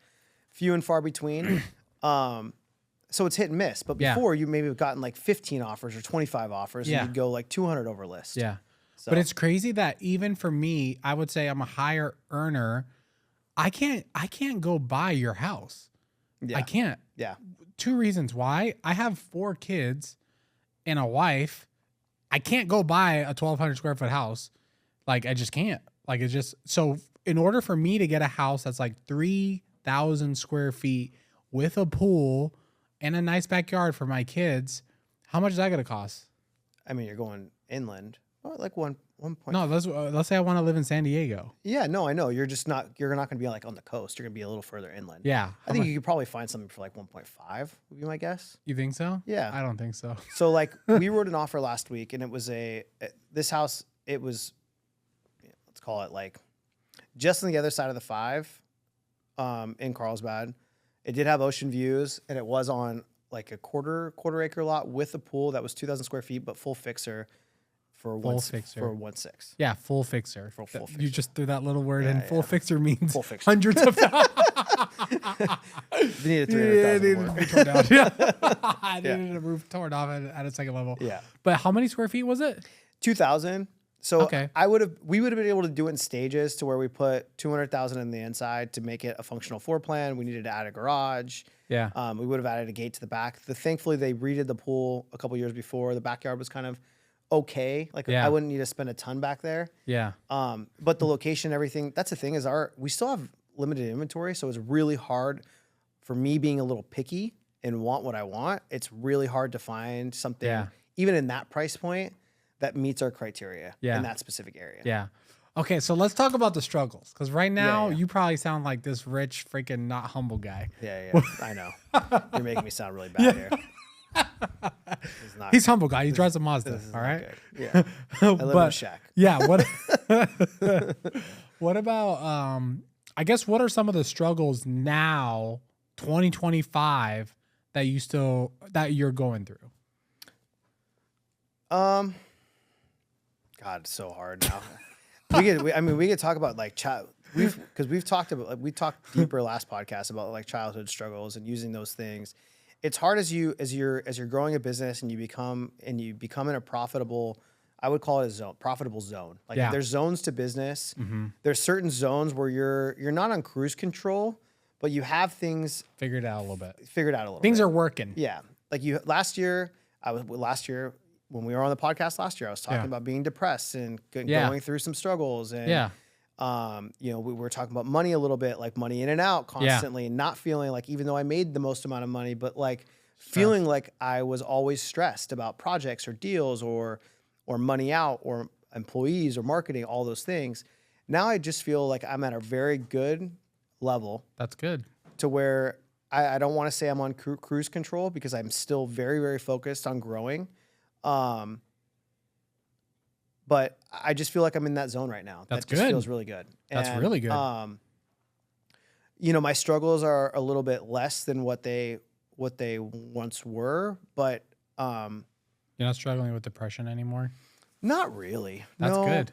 A: few and far between. So it's hit and miss. But before you maybe have gotten like 15 offers or 25 offers, and you'd go like 200 over list.
B: Yeah. So. But it's crazy that even for me, I would say I'm a higher earner. I can't go buy your house. Yeah. I can't. Yeah. 2 reasons why. I have 4 kids and a wife. I can't go buy a 1,200 square foot house. Like I just can't. Like it's just so. In order for me to get a house that's like 3,000 square feet with a pool and a nice backyard for my kids, how much is that gonna cost?
A: I mean, you're going inland. Well, like one point.
B: No, let's say I want to live in San Diego.
A: Yeah, no, I know. You're not going to be like on the coast. You're going to be a little further inland. Yeah. I think you could probably find something for like 1.5 would be my guess.
B: You think so?
A: Yeah.
B: I don't think so.
A: So like we wrote an offer last week, and it was this house, it was, let's call it like just on the other side of the 5 in Carlsbad. It did have ocean views, and it was on like a quarter acre lot with a pool that was 2,000 square feet, but full fixer. For 1.6.
B: Yeah, full fixer.
A: For full fixer.
B: You just threw that little word in. Full fixer means full fixer. Hundreds of.
A: They needed 300,000
B: to be torn down. I needed a roof torn off at a second level. Yeah. But how many square feet was it?
A: 2,000. So we would have been able to do it in stages to where we put 200,000 in the inside to make it a functional floor plan. We needed to add a garage. Yeah. We would have added a gate to the back. Thankfully, they redid the pool a couple years before. The backyard was kind of okay. Like I wouldn't need to spend a ton back there. Yeah. But the location, everything, that's the thing is we still have limited inventory. So it's really hard for me being a little picky and want what I want. It's really hard to find something even in that price point that meets our criteria in that specific area.
B: Yeah. Okay, so let's talk about the struggles, because right now you probably sound like this rich, freaking not humble guy.
A: Yeah. I know. You're making me sound really bad here.
B: He's humble guy. He drives a Mazda. All right.
A: Yeah. I live in a shack.
B: Yeah. What? What about? I guess what are some of the struggles now, 2025, that you're going through?
A: God, it's so hard now. we could talk about like we talked deeper last podcast about like childhood struggles and using those things. It's hard as you're growing a business and you become in a profitable, I would call it profitable zone. Like there's zones to business. There's certain zones where you're not on cruise control, but you have things
B: figured out a little bit.
A: Things
B: are working.
A: Yeah. Like last year when we were on the podcast last year, I was talking about being depressed and going through some struggles. And, we were talking about money a little bit, like money in and out constantly, and not feeling like, even though I made the most amount of money, but like feeling like I was always stressed about projects or deals or money out or employees or marketing, all those things. Now I just feel like I'm at a very good level.
B: That's good.
A: To where I don't want to say I'm on cruise control, because I'm still very, very focused on growing. But I just feel like I'm in that zone right now.
B: That's
A: that just
B: good.
A: Feels really good.
B: That's really good.
A: My struggles are a little bit less than what they once were, but
B: you're not struggling with depression anymore?
A: Not really.
B: That's good.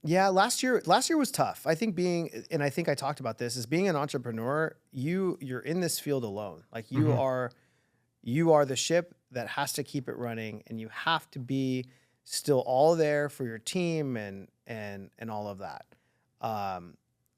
A: Last year was tough. I think I think I talked about this, is being an entrepreneur, you're in this field alone. Like you are the ship that has to keep it running, and you have to be still all there for your team and all of that.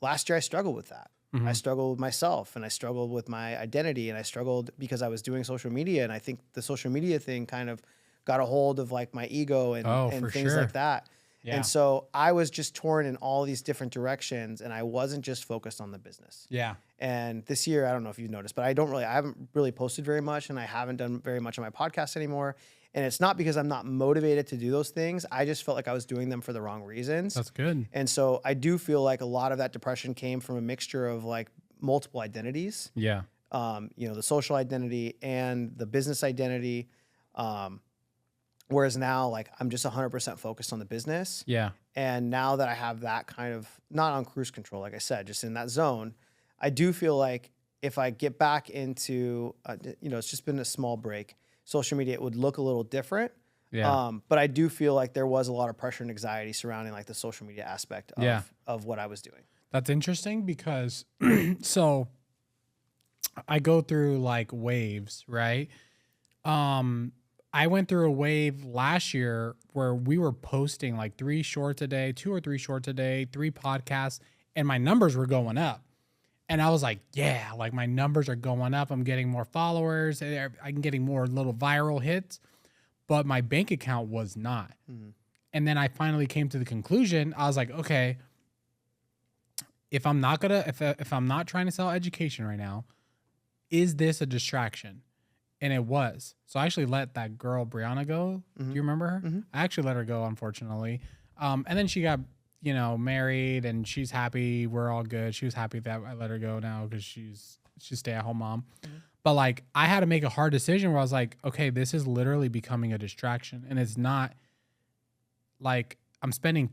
A: Last year I struggled with that. I struggled with myself, and I struggled with my identity, and I struggled because I was doing social media, and I think the social media thing kind of got a hold of like my ego and things like that. Yeah. And so I was just torn in all these different directions, and I wasn't just focused on the business.
B: Yeah.
A: And this year, I don't know if you've noticed, but I haven't really posted very much, and I haven't done very much on my podcast anymore. And it's not because I'm not motivated to do those things. I just felt like I was doing them for the wrong reasons.
B: That's good.
A: And so I do feel like a lot of that depression came from a mixture of like multiple identities.
B: Yeah.
A: The social identity and the business identity. Whereas now, like, I'm just 100% focused on the business.
B: Yeah.
A: And now that I have that kind of, not on cruise control, like I said, just in that zone, I do feel like if I get back into, it's just been a small break, social media, it would look a little different. Yeah. But I do feel like there was a lot of pressure and anxiety surrounding like the social media aspect of what I was doing.
B: That's interesting because so I go through like waves, right? I went through a wave last year where we were posting like 2 or 3 shorts a day, 3 podcasts, and my numbers were going up. And I was like, yeah, like my numbers are going up. I'm getting more followers. I'm getting more little viral hits, but my bank account was not. Mm-hmm. And then I finally came to the conclusion. I was like, okay, if I'm not trying to sell education right now, is this a distraction? And it was. So I actually let that girl Brianna go. Mm-hmm. Do you remember her? Mm-hmm. I actually let her go, unfortunately. And then she got, married, and she's happy. We're all good. She was happy that I let her go now because she's a stay-at-home mom. Mm-hmm. But like, I had to make a hard decision where I was like, okay, this is literally becoming a distraction, and it's not like I'm spending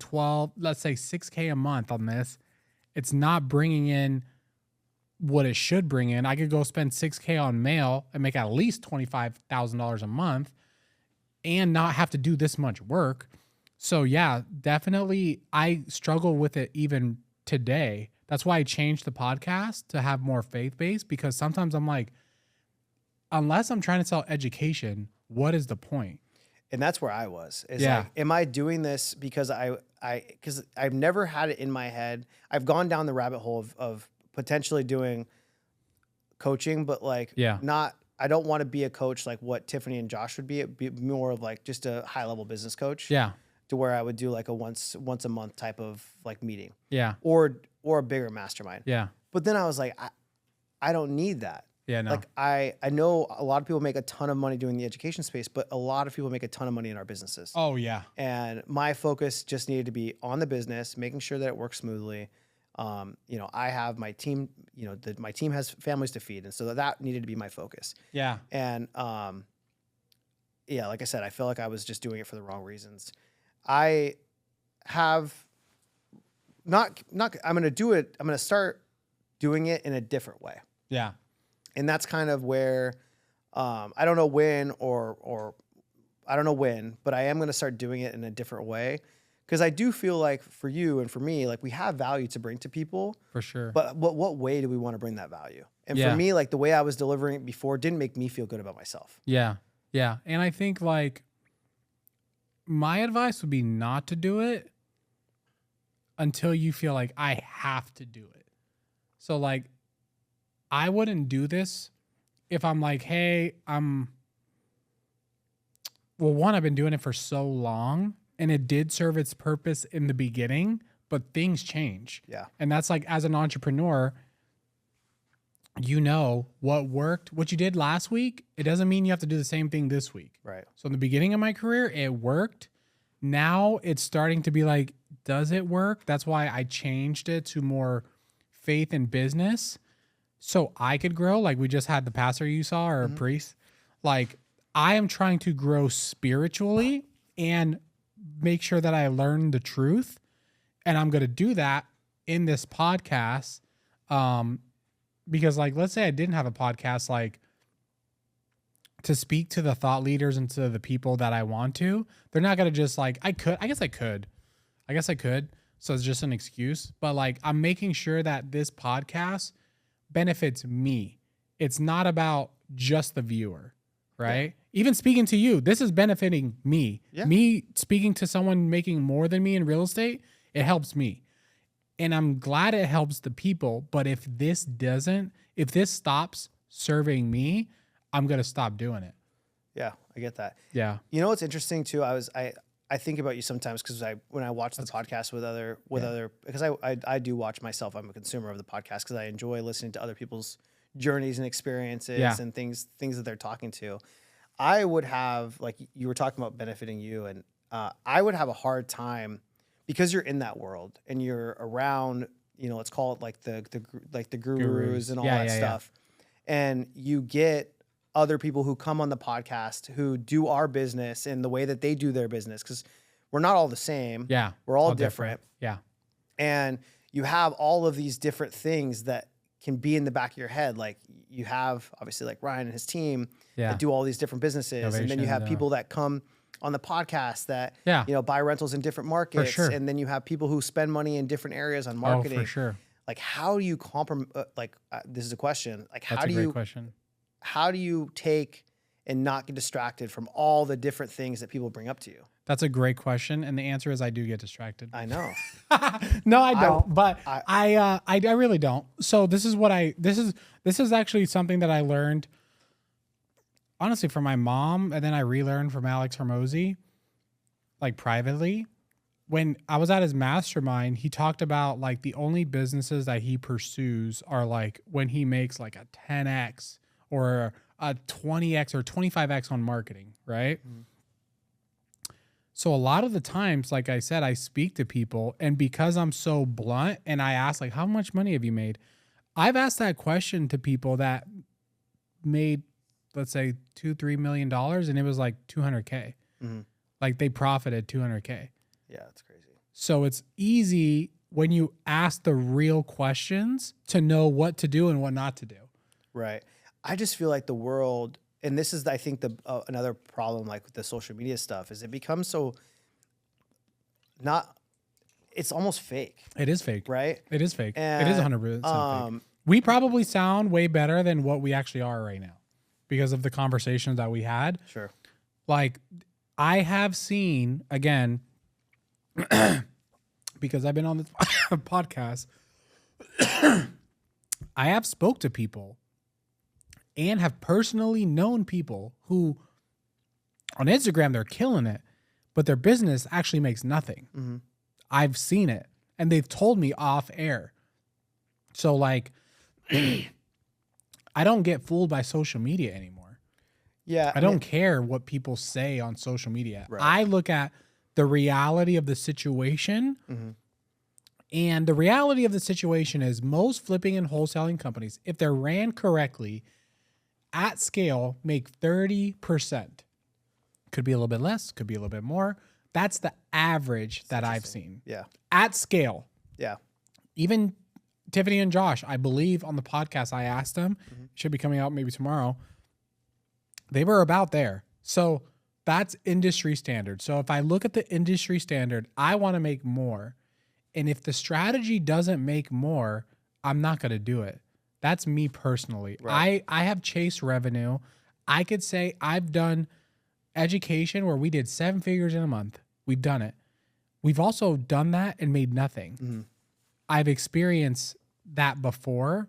B: let's say $6K a month on this. It's not bringing in what it should bring in. I could go spend $6K on mail and make at least $25,000 a month and not have to do this much work. So yeah, definitely I struggle with it even today. That's why I changed the podcast to have more faith-based, because sometimes I'm like, unless I'm trying to sell education, what is the point?
A: And that's where I was. Like, am I doing this because because I've never had it in my head. I've gone down the rabbit hole of potentially doing coaching, but like I don't want to be a coach like what Tiffany and Josh would be. It'd be more of like just a high level business coach. Yeah. To where I would do like a once a month type of like meeting. Yeah. Or a bigger mastermind. Yeah. But then I was like, I don't need that.
B: Yeah, no.
A: Like I know a lot of people make a ton of money doing the education space, but a lot of people make a ton of money in our businesses.
B: Oh yeah.
A: And my focus just needed to be on the business, making sure that it works smoothly. I have my team, my team has families to feed. And so that needed to be my focus.
B: Yeah.
A: And, like I said, I feel like I was just doing it for the wrong reasons. I have I'm going to do it. I'm going to start doing it in a different way.
B: Yeah.
A: And that's kind of where, I don't know when or I don't know when, but I am going to start doing it in a different way. Because I do feel like for you and for me, like we have value to bring to people.
B: For sure.
A: But what way do we want to bring that value? And for me, like the way I was delivering it before didn't make me feel good about myself.
B: Yeah. Yeah. And I think like my advice would be not to do it until you feel like I have to do it. So like I wouldn't do this if I'm like, hey, I've been doing it for so long and it did serve its purpose in the beginning, but things change.
A: Yeah.
B: And that's like, as an entrepreneur, you know what worked, what you did last week. It doesn't mean you have to do the same thing this week.
A: Right.
B: So in the beginning of my career, it worked. Now it's starting to be like, does it work? That's why I changed it to more faith in business so I could grow. Like we just had the pastor you saw or a priest. Like I am trying to grow spiritually and make sure that I learn the truth. And I'm going to do that in this podcast. Because like, let's say I didn't have a podcast, like to speak to the thought leaders and to the people that I want to, they're not going to just like, I guess I could. So it's just an excuse, but like, I'm making sure that this podcast benefits me. It's not about just the viewer, right? Yeah. Even speaking to you, this is benefiting me. Yeah. Me speaking to someone making more than me in real estate, it helps me. And I'm glad it helps the people. But if this stops serving me, I'm going to stop doing it.
A: Yeah, I get that.
B: Yeah.
A: You know what's interesting too? I think about you sometimes because when I watch the podcast because I do watch myself. I'm a consumer of the podcast because I enjoy listening to other people's journeys and experiences and things that they're talking to. I would have, like you were talking about benefiting you, and I would have a hard time because you're in that world and you're around, let's call it like the gurus and all that stuff. And you get other people who come on the podcast who do our business in the way that they do their business, because we're not all the same.
B: Yeah.
A: We're all different.
B: Yeah.
A: And you have all of these different things that can be in the back of your head. Like you have obviously like Ryan and his team that do all these different businesses. Innovation, and then you have people that come on the podcast that, buy rentals in different markets.
B: For sure.
A: And then you have people who spend money in different areas on marketing.
B: Oh, for sure.
A: Like how do you this is a question. Like
B: That's a great question.
A: How do you take and not get distracted from all the different things that people bring up to you?
B: That's a great question. And the answer is I do get distracted.
A: I know.
B: No, I don't. I really don't. So this is actually something that I learned honestly from my mom. And then I relearned from Alex Hermosi, like privately. When I was at his mastermind, he talked about like the only businesses that he pursues are like when he makes like a 10X or a 20X or 25X on marketing, right? Mm-hmm. So a lot of the times, like I said, I speak to people, and because I'm so blunt and I ask like, how much money have you made? I've asked that question to people that made, let's say $2-3 million, and it was like 200K. Mm-hmm. Like they profited 200K.
A: Yeah, that's crazy.
B: So it's easy when you ask the real questions to know what to do and what not to do. Right.
A: I just feel like the world, and this is, I think, another problem, like with the social media stuff, is it becomes so it's almost fake.
B: It is fake.
A: Right?
B: It is fake. And, it is 100% fake. We probably sound way better than what we actually are right now because of the conversations that we had.
A: Sure.
B: Like, I have seen, again, because I've been on this podcast, I have spoke to people and have personally known people who on Instagram, they're killing it, but their business actually makes nothing. Mm-hmm. I've seen it, and they've told me off air. So like, I don't get fooled by social media anymore.
A: Yeah.
B: I don't care what people say on social media.
A: Right.
B: I look at the reality of the situation.
A: Mhm.
B: And the reality of the situation is most flipping and wholesaling companies, if they're ran correctly at scale, make 30%. Could be a little bit less, could be a little bit more. That's the average that I've seen.
A: Yeah.
B: At scale.
A: Yeah.
B: Even Tiffany and Josh, I believe on the podcast, I asked them, should be coming out maybe tomorrow. They were about there. So that's industry standard. So if I look at the industry standard, I want to make more. And if the strategy doesn't make more, I'm not going to do it. That's me personally.
A: Right.
B: I have chased revenue. I could say I've done education where we did 7 figures in a month. We've done it. We've also done that and made nothing.
A: Mm-hmm.
B: I've experienced that before.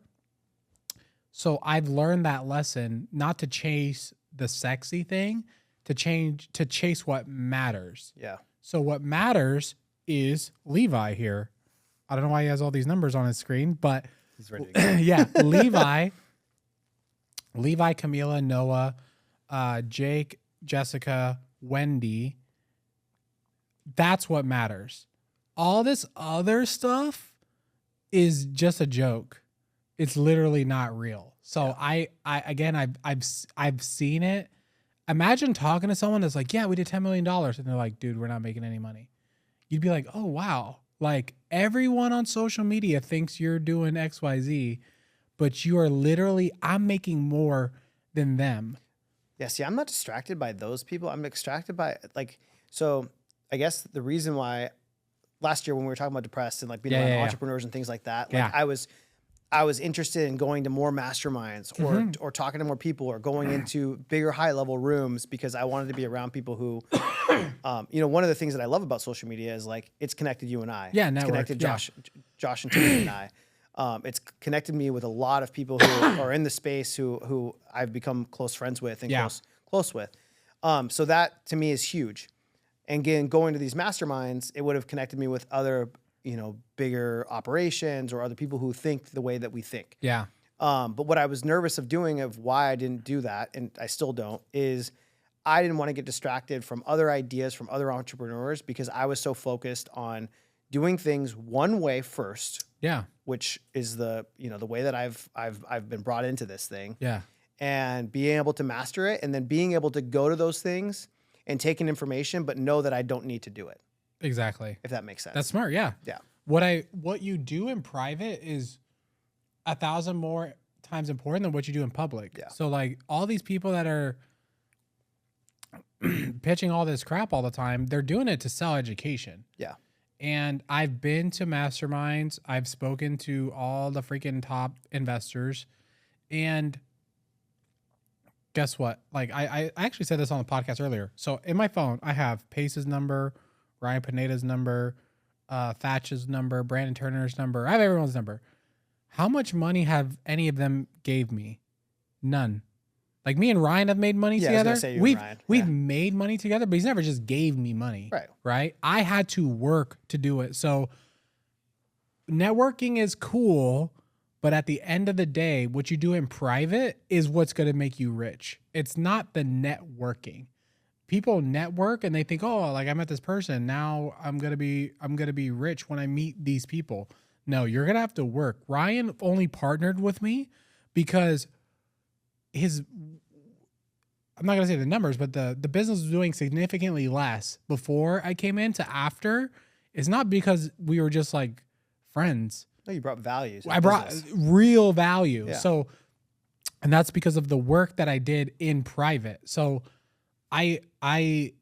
B: So I've learned that lesson not to chase the sexy thing, to chase what matters.
A: Yeah.
B: So what matters is Levi here. I don't know why he has all these numbers on his screen, but
A: He's ready to go.
B: yeah, Levi, Camila, Noah, Jake, Jessica, Wendy. That's what matters. All this other stuff is just a joke. It's literally not real. So
A: Yeah.
B: I've seen it. Imagine talking to someone that's like, yeah, we did $10 million. And they're like, dude, we're not making any money. You'd be like, oh, wow. Like everyone on social media thinks you're doing XYZ, but you are literally, I'm making more than them.
A: Yeah, see, I'm not distracted by those people. I'm distracted by so I guess the reason why last year when we were talking about depressed and like being around entrepreneurs and things like that, like I was interested in going to more masterminds or talking to more people or going into bigger high level rooms because I wanted to be around people who, one of the things that I love about social media is like it's connected you and I.
B: Yeah,
A: it's
B: network,
A: connected Josh and Tiffany and I. It's connected me with a lot of people who are in the space who I've become close friends with and close with. So that to me is huge. And again, going to these masterminds, it would have connected me with other, bigger operations or other people who think the way that we think.
B: Yeah.
A: But what I was nervous of doing, of why I didn't do that, and I still don't, is I didn't want to get distracted from other ideas from other entrepreneurs because I was so focused on doing things one way first.
B: Yeah.
A: Which is the way that I've been brought into this thing.
B: Yeah.
A: And being able to master it and then being able to go to those things and take in information, but know that I don't need to do it.
B: Exactly.
A: If that makes sense.
B: That's smart. Yeah.
A: Yeah.
B: What you do in private is 1,000 more times important than what you do in public.
A: Yeah.
B: So like all these people that are pitching all this crap all the time, they're doing it to sell education.
A: Yeah.
B: And I've been to masterminds. I've spoken to all the freaking top investors. And guess what? Like I actually said this on the podcast earlier. So in my phone, I have Pace's number, Ryan Pineda's number, Thatch's number, Brandon Turner's number. I have everyone's number. How much money have any of them gave me? None. Like me and Ryan have made money together. We've made money together, but he's never just gave me money.
A: Right.
B: Right. I had to work to do it. So networking is cool, but at the end of the day, what you do in private is what's going to make you rich. It's not the networking. People network and they think, oh, like I met this person. Now I'm going to be rich when I meet these people. No, you're going to have to work. Ryan only partnered with me because I'm not going to say the numbers, but the business was doing significantly less before I came in to after. It's not because we were just like friends.
A: No, you brought values.
B: I brought real value.
A: Yeah.
B: So, and that's because of the work that I did in private. So I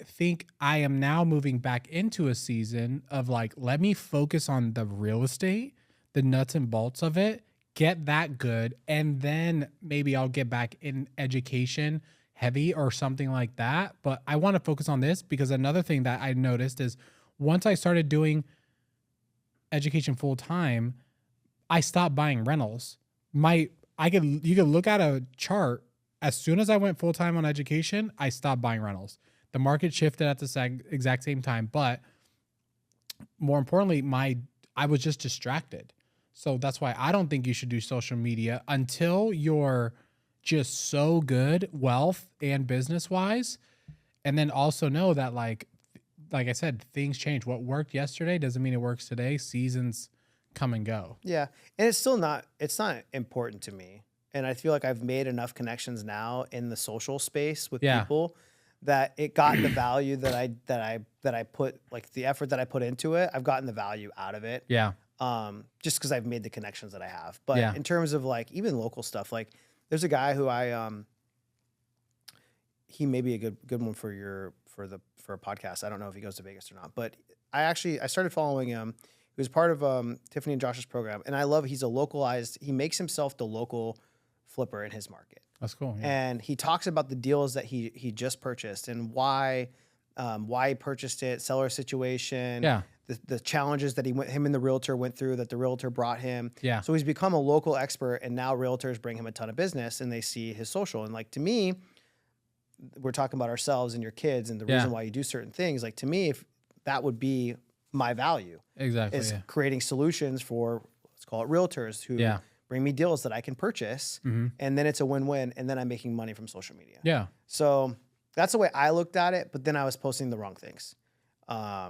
B: think I am now moving back into a season of like, let me focus on the real estate, the nuts and bolts of it, get that good. And then maybe I'll get back in education heavy or something like that. But I want to focus on this because another thing that I noticed is once I started doing education full time, I stopped buying rentals. You could look at a chart. As soon as I went full time on education, I stopped buying rentals. The market shifted at the exact same time, but more importantly, I was just distracted. So that's why I don't think you should do social media until you're just so good, wealth and business wise. And then also know that like I said, things change. What worked yesterday doesn't mean it works today. Seasons come and go.
A: Yeah. And it's not important to me. And I feel like I've made enough connections now in the social space with people that it got the value that I put, like the effort that I put into it. I've gotten the value out of it.
B: Yeah.
A: Just because I've made the connections that I have. But in terms of like even local stuff, like there's a guy who he may be a good one for a podcast. I don't know if he goes to Vegas or not, but I started following him. He was part of Tiffany and Josh's program, and I love he makes himself the local flipper in his market.
B: That's cool. Yeah.
A: And he talks about the deals that he just purchased and why he purchased it, seller situation, the challenges that him and the realtor went through that the realtor brought him.
B: Yeah.
A: So he's become a local expert, and now realtors bring him a ton of business, and they see his social. And like to me, we're talking about ourselves and your kids and the reason why you do certain things. Like to me, if that would be my value,
B: exactly,
A: is creating solutions for, let's call it realtors who bring me deals that I can purchase, and then it's a win-win, and then I'm making money from social media.
B: Yeah.
A: So that's the way I looked at it, but then I was posting the wrong things. I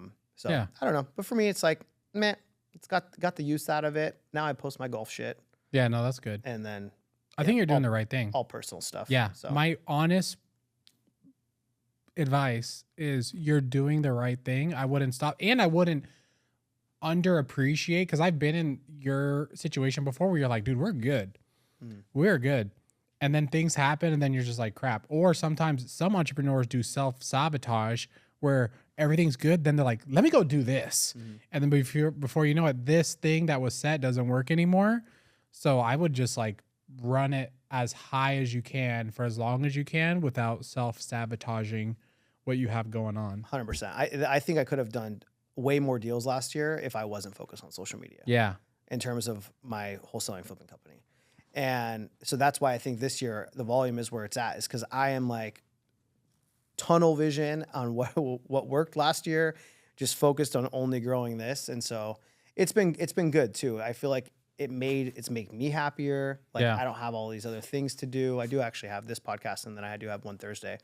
A: don't know, but for me, it's like, man, it's got the use out of it. Now I post my golf shit.
B: Yeah, no, that's good.
A: And then
B: I think you're doing the right thing.
A: All personal stuff.
B: Yeah.
A: So.
B: My honest advice is you're doing the right thing. I wouldn't stop, and I wouldn't underappreciate, because I've been in your situation before where you're like, dude, we're good. We're good. And then things happen and then you're just like, crap. Or sometimes some entrepreneurs do self-sabotage where everything's good. Then they're like, let me go do this. And then before you know it, this thing that was set doesn't work anymore. So I would just like run it as high as you can for as long as you can without self-sabotaging what you have going on.
A: 100%. I think I could have done way more deals last year if I wasn't focused on social media.
B: Yeah.
A: In terms of my wholesaling flipping company. And so that's why I think this year the volume is where it's at, is because I am like tunnel vision on what worked last year, just focused on only growing this. And so it's been good too. I feel like it's made me happier. Like I don't have all these other things to do. I do actually have this podcast, and then I do have one Thursday.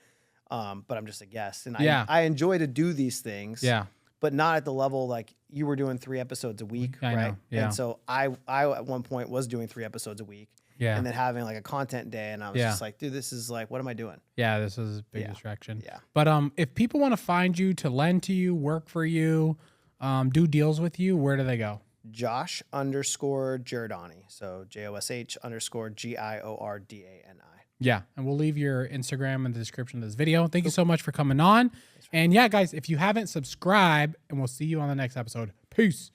A: But I'm just a guest, and I enjoy to do these things. Yeah. But not at the level like you were doing 3 episodes a week,
B: I
A: right?
B: know, yeah.
A: And so I at one point was doing 3 episodes a week, and then having like a content day, and I was just like, dude, this is like, what am I doing? Yeah,
B: this is a big distraction.
A: Yeah.
B: But if people want to find you, to lend to you, work for you, do deals with you, where do they go?
A: Josh_Giordani. So JOSH_GIORDANI.
B: Yeah. And we'll leave your Instagram in the description of this video. Thank you so much for coming on. And yeah, guys, if you haven't, subscribe, and we'll see you on the next episode. Peace.